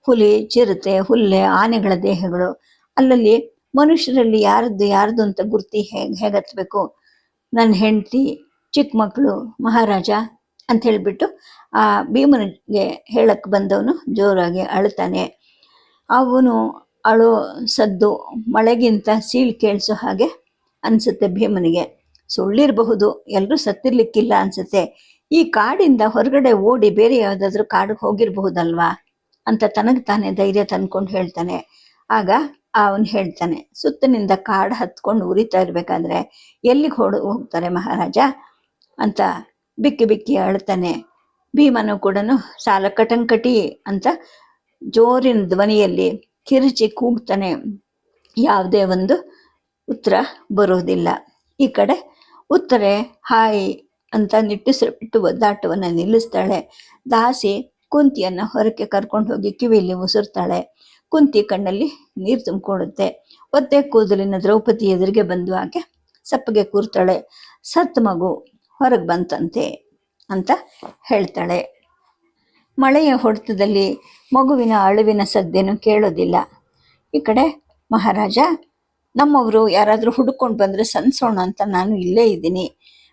ಹುಲಿ, ಚಿರತೆ, ಹುಲ್ಲೆ, ಆನೆಗಳ ದೇಹಗಳು. ಅಲ್ಲಲ್ಲಿ ಮನುಷ್ಯರಲ್ಲಿ ಯಾರ್ದು ಅಂತ ಗುರ್ತಿ ಹೇಗತ್ಬೇಕು? ನನ್ನ ಹೆಂಡತಿ, ಚಿಕ್ಕ ಮಕ್ಕಳು, ಮಹಾರಾಜ ಅಂತ ಹೇಳ್ಬಿಟ್ಟು ಆ ಭೀಮನಿಗೆ ಹೇಳಕ್ ಬಂದವನು ಜೋರಾಗಿ ಅಳ್ತಾನೆ. ಅವನು ಅಳೋ ಸದ್ದು ಮಳೆಗಿಂತ ಸೀಳ್ ಕೇಳಿಸೋ ಹಾಗೆ ಅನ್ಸುತ್ತೆ ಭೀಮನಿಗೆ. ಸುಳ್ಳಿರಬಹುದು, ಎಲ್ಲರೂ ಸತ್ತಿರ್ಲಿಕ್ಕಿಲ್ಲ ಅನ್ಸುತ್ತೆ. ಈ ಕಾಡಿಂದ ಹೊರಗಡೆ ಓಡಿ ಬೇರೆ ಯಾವುದಾದ್ರೂ ಕಾಡಿಗೆ ಹೋಗಿರಬಹುದಲ್ವಾ ಅಂತ ತನಗೆ ತಾನೇ ಧೈರ್ಯ ತಂದ್ಕೊಂಡು ಹೇಳ್ತಾನೆ. ಆಗ ಅವನು ಹೇಳ್ತಾನೆ, ಸುತ್ತನಿಂದ ಕಾಡು ಹತ್ಕೊಂಡು ಉರಿತಾ ಇರ್ಬೇಕಾದ್ರೆ ಎಲ್ಲಿಗೆ ಹೋಗ್ತಾರೆ ಮಹಾರಾಜ ಅಂತ ಬಿಕ್ಕಿ ಬಿಕ್ಕಿ ಅಳ್ತಾನೆ. ಭೀಮನು ಕೂಡ ಸಾಲ ಕಟಂಕಟಿ ಅಂತ ಜೋರಿನ ಧ್ವನಿಯಲ್ಲಿ ಕಿರುಚಿ ಕೂಗ್ತಾನೆ. ಯಾವುದೇ ಒಂದು ಉತ್ತರ ಬರೋದಿಲ್ಲ. ಈ ಕಡೆ ಉತ್ತರೆ ಹಾಯ್ ಅಂತ ನಿಟ್ಟುಸಿರು ಬಿಟ್ಟು ಒದ್ದಾಟವನ್ನು ನಿಲ್ಲಿಸ್ತಾಳೆ. ದಾಸಿ ಕುಂತಿಯನ್ನು ಹೊರಕ್ಕೆ ಕರ್ಕೊಂಡು ಹೋಗಿ ಕಿವಿಯಲ್ಲಿ ಉಸುರ್ತಾಳೆ. ಕುಂತಿ ಕಣ್ಣಲ್ಲಿ ನೀರು ತುಂಬಿಕೊಳ್ಳುತ್ತೆ. ಒತ್ತೆ ಕೂದಲಿನ ದ್ರೌಪದಿ ಎದುರಿಗೆ ಬಂದು ಆಕೆ ಸಪ್ಪಗೆ ಕೂರ್ತಾಳೆ. ಸತ್ ಮಗು ಹೊರಗೆ ಬಂತಂತೆ ಅಂತ ಹೇಳ್ತಾಳೆ. ಮಳೆಯ ಹೊಡೆತದಲ್ಲಿ ಮಗುವಿನ ಅಳುವಿನ ಸದ್ದೇನು ಕೇಳೋದಿಲ್ಲ. ಈ ಕಡೆ ಮಹಾರಾಜ, ನಮ್ಮವರು ಯಾರಾದರೂ ಹುಡುಕೊಂಡು ಬಂದರೆ ಸನ್ಸೋಣ ಅಂತ ನಾನು ಇಲ್ಲೇ ಇದ್ದೀನಿ.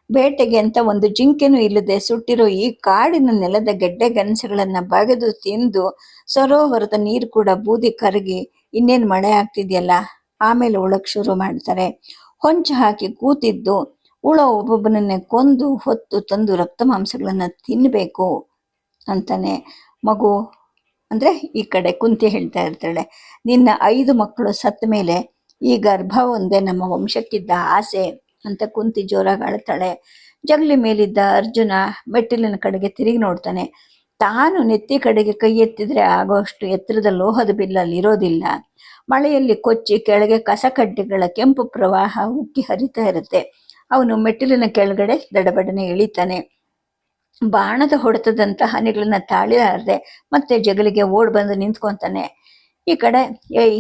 ಬೇಟೆಗೆ ಅಂತ ಒಂದು ಜಿಂಕೆನೂ ಇಲ್ಲದೆ ಸುಟ್ಟಿರೋ ಈ ಕಾಡಿನ ನೆಲದ ಗೆಡ್ಡೆ ಗನಸುಗಳನ್ನು ಬಗೆದು ತಿಂದು ಸರೋವರದ ನೀರು ಕೂಡ ಬೂದಿ ಕರಗಿ ಇನ್ನೇನು ಮಳೆ ಆಗ್ತಿದೆಯಲ್ಲ, ಆಮೇಲೆ ಉಳಕ್ಕೆ ಶುರು ಮಾಡ್ತಾರೆ. ಹೊಂಚು ಹಾಕಿ ಕೂತಿದ್ದು ಉಳೋ ಒಬ್ಬೊಬ್ಬನನ್ನೇ ಕೊಂದು ಹೊತ್ತು ತಂದು ರಕ್ತ ಮಾಂಸಗಳನ್ನು ತಿನ್ನಬೇಕು ಅಂತಾನೆ. ಮಗು ಅಂದರೆ ಈ ಕಡೆ ಕುಂತಿ ಹೇಳ್ತಾ ಇರ್ತಾಳೆ, ನಿನ್ನ 5 ಮಕ್ಕಳು ಸತ್ತ ಮೇಲೆ ಈ ಗರ್ಭ ಒಂದೇ ನಮ್ಮ ವಂಶಕ್ಕಿದ್ದ ಆಸೆ ಅಂತ ಕುಂತಿ ಜೋರಾಗಿ ಅಳ್ತಾಳೆ. ಜಗಲಿ ಮೇಲಿದ್ದ ಅರ್ಜುನ ಮೆಟ್ಟಿಲಿನ ಕಡೆಗೆ ತಿರುಗಿ ನೋಡ್ತಾನೆ. ತಾನು ನೆತ್ತಿ ಕಡೆಗೆ ಕೈ ಎತ್ತಿದ್ರೆ ಆಗೋಷ್ಟು ಎತ್ತರದ ಲೋಹದ ಬಿಲ್ಲಲ್ಲಿ ಇರೋದಿಲ್ಲ. ಮಳೆಯಲ್ಲಿ ಕೊಚ್ಚಿ ಕೆಳಗೆ ಕಸಕಡ್ಡಿಗಳ ಕೆಂಪು ಪ್ರವಾಹ ಉಕ್ಕಿ ಹರಿತಾ ಇರುತ್ತೆ. ಅವನು ಮೆಟ್ಟಿಲಿನ ಕೆಳಗಡೆ ದಡಬಡನೆ ಇಳಿತಾನೆ. ಬಾಣದ ಹೊಡೆತದಂತ ಹನಿಗಳನ್ನ ತಾಳಿಲಾರದೆ ಮತ್ತೆ ಜಗಲಿಗೆ ಓಡ್ ಬಂದು ನಿಂತ್ಕೊಂತಾನೆ. ಈ ಕಡೆ, ಏಯ್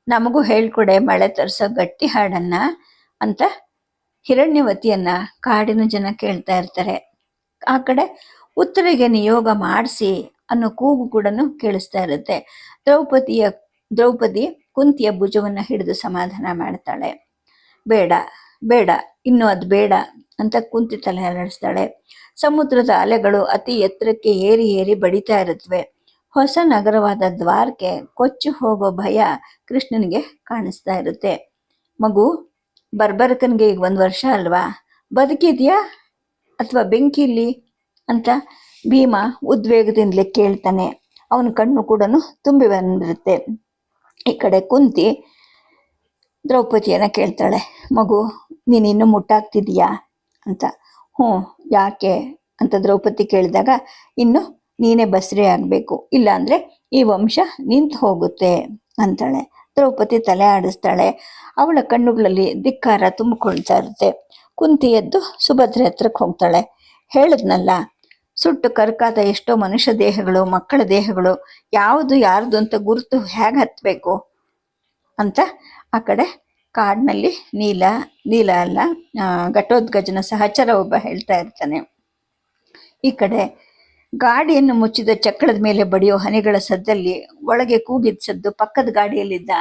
ನಮಗೂ ಹೇಳ್ಕೊಡೆ ಮಳೆ ತರಿಸೋ ಗಟ್ಟಿ ಹಾಡನ್ನ ಅಂತ ಹಿರಣ್ಯವತಿಯನ್ನ ಕಾಡಿನ ಜನ ಕೇಳ್ತಾ ಇರ್ತಾರೆ. ಆ ಕಡೆ ಉತ್ತರಿಗೆ ನಿಯೋಗ ಮಾಡಿಸಿ ಅನ್ನೋ ಕೂಗು ಕೂಡ ಕೇಳಿಸ್ತಾ ಇರುತ್ತೆ. ದ್ರೌಪದಿ ಕುಂತಿಯ ಭುಜವನ್ನ ಹಿಡಿದು ಸಮಾಧಾನ ಮಾಡ್ತಾಳೆ. ಬೇಡ ಬೇಡ, ಇನ್ನು ಅದು ಬೇಡ ಅಂತ ಕುಂತಿ ತಲೆ ಅಲ್ಲಾಡಿಸ್ತಾಳೆ. ಸಮುದ್ರದ ಅಲೆಗಳು ಅತಿ ಎತ್ತರಕ್ಕೆ ಏರಿ ಏರಿ ಬಡಿತಾ ಇರುತ್ತವೆ. ಹೊಸ ನಗರವಾದ ದ್ವಾರಕ್ಕೆ ಕೊಚ್ಚಿ ಹೋಗೋ ಭಯ ಕೃಷ್ಣನಿಗೆ ಕಾಣಿಸ್ತಾ ಇರುತ್ತೆ. ಮಗು, ಬರ್ಬರಕನ್ಗೆ ಈಗ 1 ವರ್ಷ ಅಲ್ವಾ, ಬದುಕಿದ್ಯಾ ಅಥವಾ ಬೆಂಕಿಲಿ ಅಂತ ಭೀಮ ಉದ್ವೇಗದಿಂದಲೇ ಕೇಳ್ತಾನೆ. ಅವನ ಕಣ್ಣು ಕೂಡ ತುಂಬಿ ಬಂದಿರುತ್ತೆ. ಈ ಕಡೆ ಕುಂತಿ ದ್ರೌಪದಿಯನ್ನ ಕೇಳ್ತಾಳೆ, ಮಗು ನೀನಿನ್ನೂ ಮುಟ್ಟಾಗ್ತಿದೀಯಾ ಅಂತ. ಹ್ಞೂ, ಯಾಕೆ ಅಂತ ದ್ರೌಪದಿ ಕೇಳಿದಾಗ, ಇನ್ನು ನೀನೇ ಬಸ್ರಿ ಆಗಬೇಕು, ಇಲ್ಲಾಂದರೆ ಈ ವಂಶ ನಿಂತು ಹೋಗುತ್ತೆ ಅಂತಾಳೆ. ದ್ರೌಪದಿ ತಲೆ ಆಡಿಸ್ತಾಳೆ. ಅವಳ ಕಣ್ಣುಗಳಲ್ಲಿ ಧಿಕ್ಕಾರ ತುಂಬಿಕೊಳ್ತಾ ಇರುತ್ತೆ. ಕುಂತಿ ಎದ್ದು ಸುಭದ್ರೆ ಹತ್ರಕ್ಕೆ ಹೋಗ್ತಾಳೆ. ಹೇಳಿದ್ನಲ್ಲ, ಸುಟ್ಟು ಕರ್ಕಾದ ಎಷ್ಟೋ ಮನುಷ್ಯ ದೇಹಗಳು, ಮಕ್ಕಳ ದೇಹಗಳು, ಯಾವುದು ಯಾರ್ದು ಅಂತ ಗುರುತು ಹೇಗೆ ಹತ್ತಬೇಕು ಅಂತ ಆ ಕಡೆ ಕಾಡಿನಲ್ಲಿ ನೀಲ ಅಲ್ಲ ಘಟೋತ್ಕಚನ ಸಹಚರ ಒಬ್ಬ ಹೇಳ್ತಾ ಇರ್ತಾನೆ. ಈ ಕಡೆ ಗಾಡಿಯನ್ನು ಮುಚ್ಚಿದ ಚಕ್ರದ ಮೇಲೆ ಬಡಿಯೋ ಹನಿಗಳ ಸದ್ದಲ್ಲಿ ಒಳಗೆ ಕೂಗಿದ ಸದ್ದು ಪಕ್ಕದ ಗಾಡಿಯಲ್ಲಿದ್ದ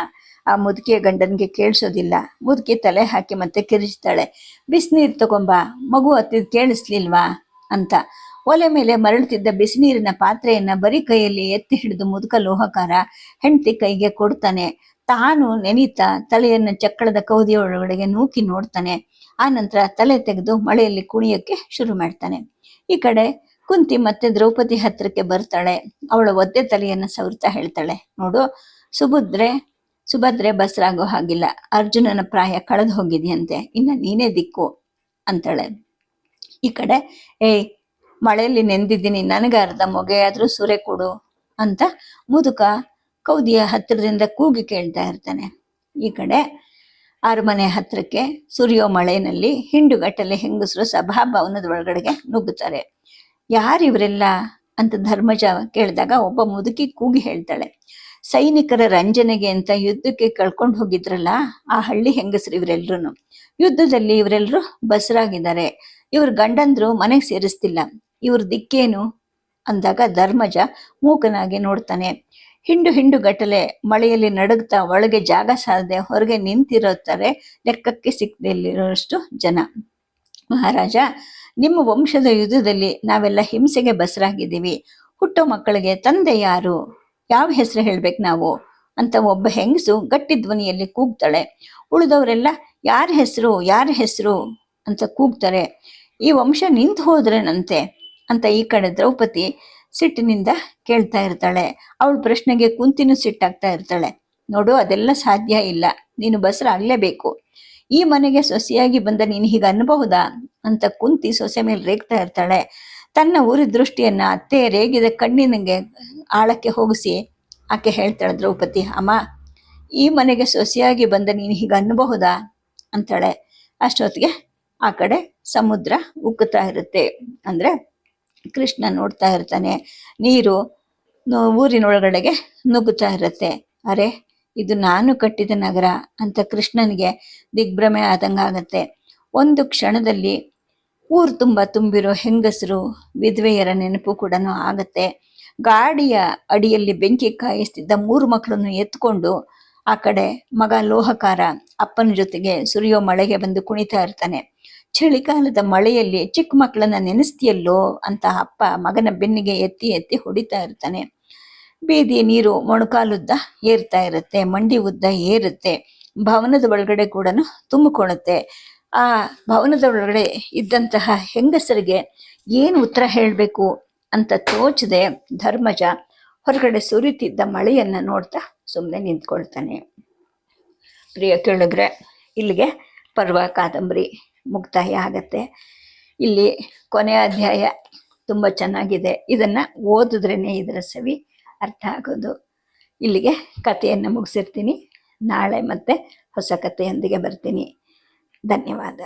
ಆ ಮುದುಕಿಯ ಗಂಡನಿಗೆ ಕೇಳಿಸೋದಿಲ್ಲ. ಮುದುಕಿ ತಲೆ ಹಾಕಿ ಮತ್ತೆ ಕಿರಿಚ್ತಾಳೆ. ಬಿಸಿನೀರು ತಗೊಂಬ, ಮಗು ಹತ್ತಿದ್ ಕೇಳಿಸ್ಲಿಲ್ವಾ ಅಂತ. ಒಲೆ ಮೇಲೆ ಮರಳುತ್ತಿದ್ದ ಬಿಸಿನೀರಿನ ಪಾತ್ರೆಯನ್ನ ಬರೀ ಕೈಯಲ್ಲಿ ಎತ್ತಿ ಹಿಡಿದು ಮುದುಕ ಲೋಹಕಾರ ಹೆಂಡತಿ ಕೈಗೆ ಕೊಡ್ತಾನೆ. ತಾನು ನೆನೀತಾ ತಲೆಯನ್ನು ಚಕ್ಕಳದ ಕೌದಿಯ ಒಳಗಡೆಗೆ ನೂಕಿ ನೋಡ್ತಾನೆ. ಆ ನಂತರ ತಲೆ ತೆಗೆದು ಮಳೆಯಲ್ಲಿ ಕುಣಿಯೋಕ್ಕೆ ಶುರು ಮಾಡ್ತಾನೆ. ಈ ಕಡೆ ಕುಂತಿ ಮತ್ತೆ ದ್ರೌಪದಿ ಹತ್ರಕ್ಕೆ ಬರ್ತಾಳೆ. ಅವಳ ಒದ್ದೆ ತಲೆಯನ್ನು ಸವರ್ತಾ ಹೇಳ್ತಾಳೆ, ನೋಡು ಸುಭದ್ರೆ ಬಸ್ರಾಗೋ ಹಾಗಿಲ್ಲ, ಅರ್ಜುನನ ಪ್ರಾಯ ಕಳೆದು ಹೋಗಿದೆಯಂತೆ, ಇನ್ನು ನೀನೇ ದಿಕ್ಕು ಅಂತಾಳೆ. ಈ ಕಡೆ, ಏಯ್ ಮಳೆಯಲ್ಲಿ ನೆಂದಿದ್ದೀನಿ, ನನಗೆ ಅರ್ಧ ಮೊಗೆಯಾದ್ರೂ ಸುರೆ ಕೊಡು ಅಂತ ಮುದುಕ ಕೌದಿಯ ಹತ್ತಿರದಿಂದ ಕೂಗಿ ಕೇಳ್ತಾ ಇರ್ತಾನೆ. ಈ ಕಡೆ ಅರಮನೆ ಹತ್ರಕ್ಕೆ ಸುರಿಯೋ ಮಳೆಯಲ್ಲಿ ಹಿಂಡುಗಟ್ಟಲೆ ಹೆಂಗಸರು ಸಭಾಭವನದ ಒಳಗಡೆಗೆ ನುಗ್ಗುತ್ತಾರೆ. ಯಾರಿವರೆಲ್ಲ ಅಂತ ಧರ್ಮಜ ಕೇಳಿದಾಗ ಒಬ್ಬ ಮುದುಕಿ ಕೂಗಿ ಹೇಳ್ತಾಳೆ, ಸೈನಿಕರ ರಂಜನೆಗೆ ಅಂತ ಯುದ್ಧಕ್ಕೆ ಕಳ್ಕೊಂಡು ಹೋಗಿದ್ರಲ್ಲ ಆ ಹಳ್ಳಿ ಹೆಂಗಸರು ಇವರೆಲ್ರು. ಯುದ್ಧದಲ್ಲಿ ಇವರೆಲ್ಲರೂ ಬಸರಾಗಿದ್ದಾರೆ. ಇವ್ರ ಗಂಡಂದ್ರು ಮನೆಗೆ ಸೇರಿಸ್ತಿಲ್ಲ, ಇವ್ರ ದಿಕ್ಕೇನು ಅಂದಾಗ ಧರ್ಮಜ ಮೂಕನಾಗಿ ನೋಡ್ತಾನೆ. ಹಿಂಡು ಗಟ್ಟಲೆ ಮಳೆಯಲ್ಲಿ ನಡುಗ್ತಾ ಒಳಗೆ ಜಾಗ ಸಾಲದೆ ಹೊರಗೆ ನಿಂತಿರುತ್ತಾರೆ ಲೆಕ್ಕಕ್ಕೆ ಸಿಕ್ಕದಲ್ಲಿರೋಷ್ಟು ಜನ. ಮಹಾರಾಜ, ನಿಮ್ಮ ವಂಶದ ಯುದ್ಧದಲ್ಲಿ ನಾವೆಲ್ಲ ಹಿಂಸೆಗೆ ಬಸರಾಗಿದ್ದೀವಿ. ಹುಟ್ಟೋ ಮಕ್ಕಳಿಗೆ ತಂದೆ ಯಾರು, ಯಾವ ಹೆಸರು ಹೇಳ್ಬೇಕು ನಾವು ಅಂತ ಒಬ್ಬ ಹೆಂಗಸು ಗಟ್ಟಿ ಧ್ವನಿಯಲ್ಲಿ ಕೂಗ್ತಾಳೆ. ಉಳಿದವರೆಲ್ಲ ಯಾರ ಹೆಸರು ಅಂತ ಕೂಗ್ತಾರೆ. ಈ ವಂಶ ನಿಂತು ಹೋದ್ರೇನಂತೆ ಅಂತ ಈ ಕಡೆ ದ್ರೌಪದಿ ಸಿಟ್ಟಿನಿಂದ ಕೇಳ್ತಾ ಇರ್ತಾಳೆ. ಅವಳ ಪ್ರಶ್ನೆಗೆ ಕುಂತಿನೂ ಸಿಟ್ಟಾಗ್ತಾ ಇರ್ತಾಳೆ. ನೋಡು, ಅದೆಲ್ಲ ಸಾಧ್ಯ ಇಲ್ಲ, ನೀನು ಬಸರಾಗಲೇಬೇಕು. ಈ ಮನೆಗೆ ಸೊಸೆಯಾಗಿ ಬಂದ ನೀನು ಹೀಗೆ ಅನ್ಬಹುದಾ ಅಂತ ಕುಂತಿ ಸೊಸೆ ಮೇಲೆ ರೇಗ್ತಾ ಇರ್ತಾಳೆ. ತನ್ನ ಉರಿ ದೃಷ್ಟಿಯನ್ನ ಅತ್ತೆ ರೇಗಿದ ಕಣ್ಣಿನಂಗೆ ಆಳಕ್ಕೆ ಹೋಗಿಸಿ ಆಕೆ ಹೇಳ್ತಾಳೆ ದ್ರೌಪದಿ, ಅಮ್ಮ, ಈ ಮನೆಗೆ ಸೊಸೆಯಾಗಿ ಬಂದ ನೀನು ಹೀಗೆ ಅನ್ಬಹುದಾ ಅಂತಾಳೆ. ಅಷ್ಟೊತ್ತಿಗೆ ಆ ಕಡೆ ಸಮುದ್ರ ಉಕ್ಕುತ್ತಾ ಇರುತ್ತೆ. ಅಂದ್ರೆ ಕೃಷ್ಣ ನೋಡ್ತಾ ಇರ್ತಾನೆ. ನೀರು ಊರಿನೊಳಗಡೆಗೆ ನುಗ್ಗುತ್ತಾ ಇರುತ್ತೆ. ಅರೆ, ಇದು ನಾನು ಕಟ್ಟಿದ ನಗರ ಅಂತ ಕೃಷ್ಣನಿಗೆ ದಿಗ್ಭ್ರಮೆ ಆದಂಗಾಗತ್ತೆ. ಒಂದು ಕ್ಷಣದಲ್ಲಿ ಊರು ತುಂಬಿರೋ ಹೆಂಗಸರು ವಿಧವೆಯರ ನೆನಪು ಕೂಡ ಆಗತ್ತೆ. ಗಾಡಿಯ ಅಡಿಯಲ್ಲಿ ಬೆಂಕಿ ಕಾಯಿಸ್ತಿದ್ದ 3 ಮಕ್ಕಳನ್ನು ಎತ್ಕೊಂಡು ಆ ಕಡೆ ಮಗ ಲೋಹಕಾರ ಅಪ್ಪನ ಜೊತೆಗೆ ಸುರಿಯೋ ಮಳೆಗೆ ಬಂದು ಕುಣಿತಾ ಇರ್ತಾನೆ. ಚಳಿಗಾಲದ ಮಳೆಯಲ್ಲಿ ಚಿಕ್ಕ ಮಕ್ಕಳನ್ನ ನೆನೆಸ್ತಿಯಲ್ಲೋ ಅಂತ ಅಪ್ಪ ಮಗನ ಬೆನ್ನಿಗೆ ಎತ್ತಿ ಎತ್ತಿ ಹೊಡಿತಾ ಇರ್ತಾನೆ. ಬೀದಿ ನೀರು ಮೊಣಕಾಲುದ್ದ ಏರ್ತಾ ಇರುತ್ತೆ, ಮಂಡಿ ಉದ್ದ ಏರುತ್ತೆ. ಭವನದ ಒಳಗಡೆ ಕೂಡ ತುಂಬಿಕೊಳ್ಳುತ್ತೆ. ಆ ಭವನದ ಒಳಗಡೆ ಇದ್ದಂತಹ ಹೆಂಗಸರಿಗೆ ಏನು ಉತ್ತರ ಹೇಳಬೇಕು ಅಂತ ತೋಚದೆ ಧರ್ಮಜ ಹೊರಗಡೆ ಸುರಿತಿದ್ದ ಮಳೆಯನ್ನ ನೋಡ್ತಾ ಸುಮ್ಮನೆ ನಿಂತ್ಕೊಳ್ತಾನೆ. ಪ್ರಿಯ ಕೇಳಿದ್ರೆ, ಇಲ್ಲಿಗೆ ಪರ್ವ ಕಾದಂಬರಿ ಮುಕ್ತಾಯ ಆಗತ್ತೆ. ಇಲ್ಲಿ ಕೊನೆಯ ಅಧ್ಯಾಯ ತುಂಬ ಚೆನ್ನಾಗಿದೆ. ಇದನ್ನು ಓದಿದ್ರೇ ಇದರ ಸವಿ ಅರ್ಥ ಆಗೋದು. ಇಲ್ಲಿಗೆ ಕಥೆಯನ್ನು ಮುಗಿಸಿರ್ತೀನಿ. ನಾಳೆ ಮತ್ತೆ ಹೊಸ ಕಥೆಯೊಂದಿಗೆ ಬರ್ತೀನಿ. ಧನ್ಯವಾದ.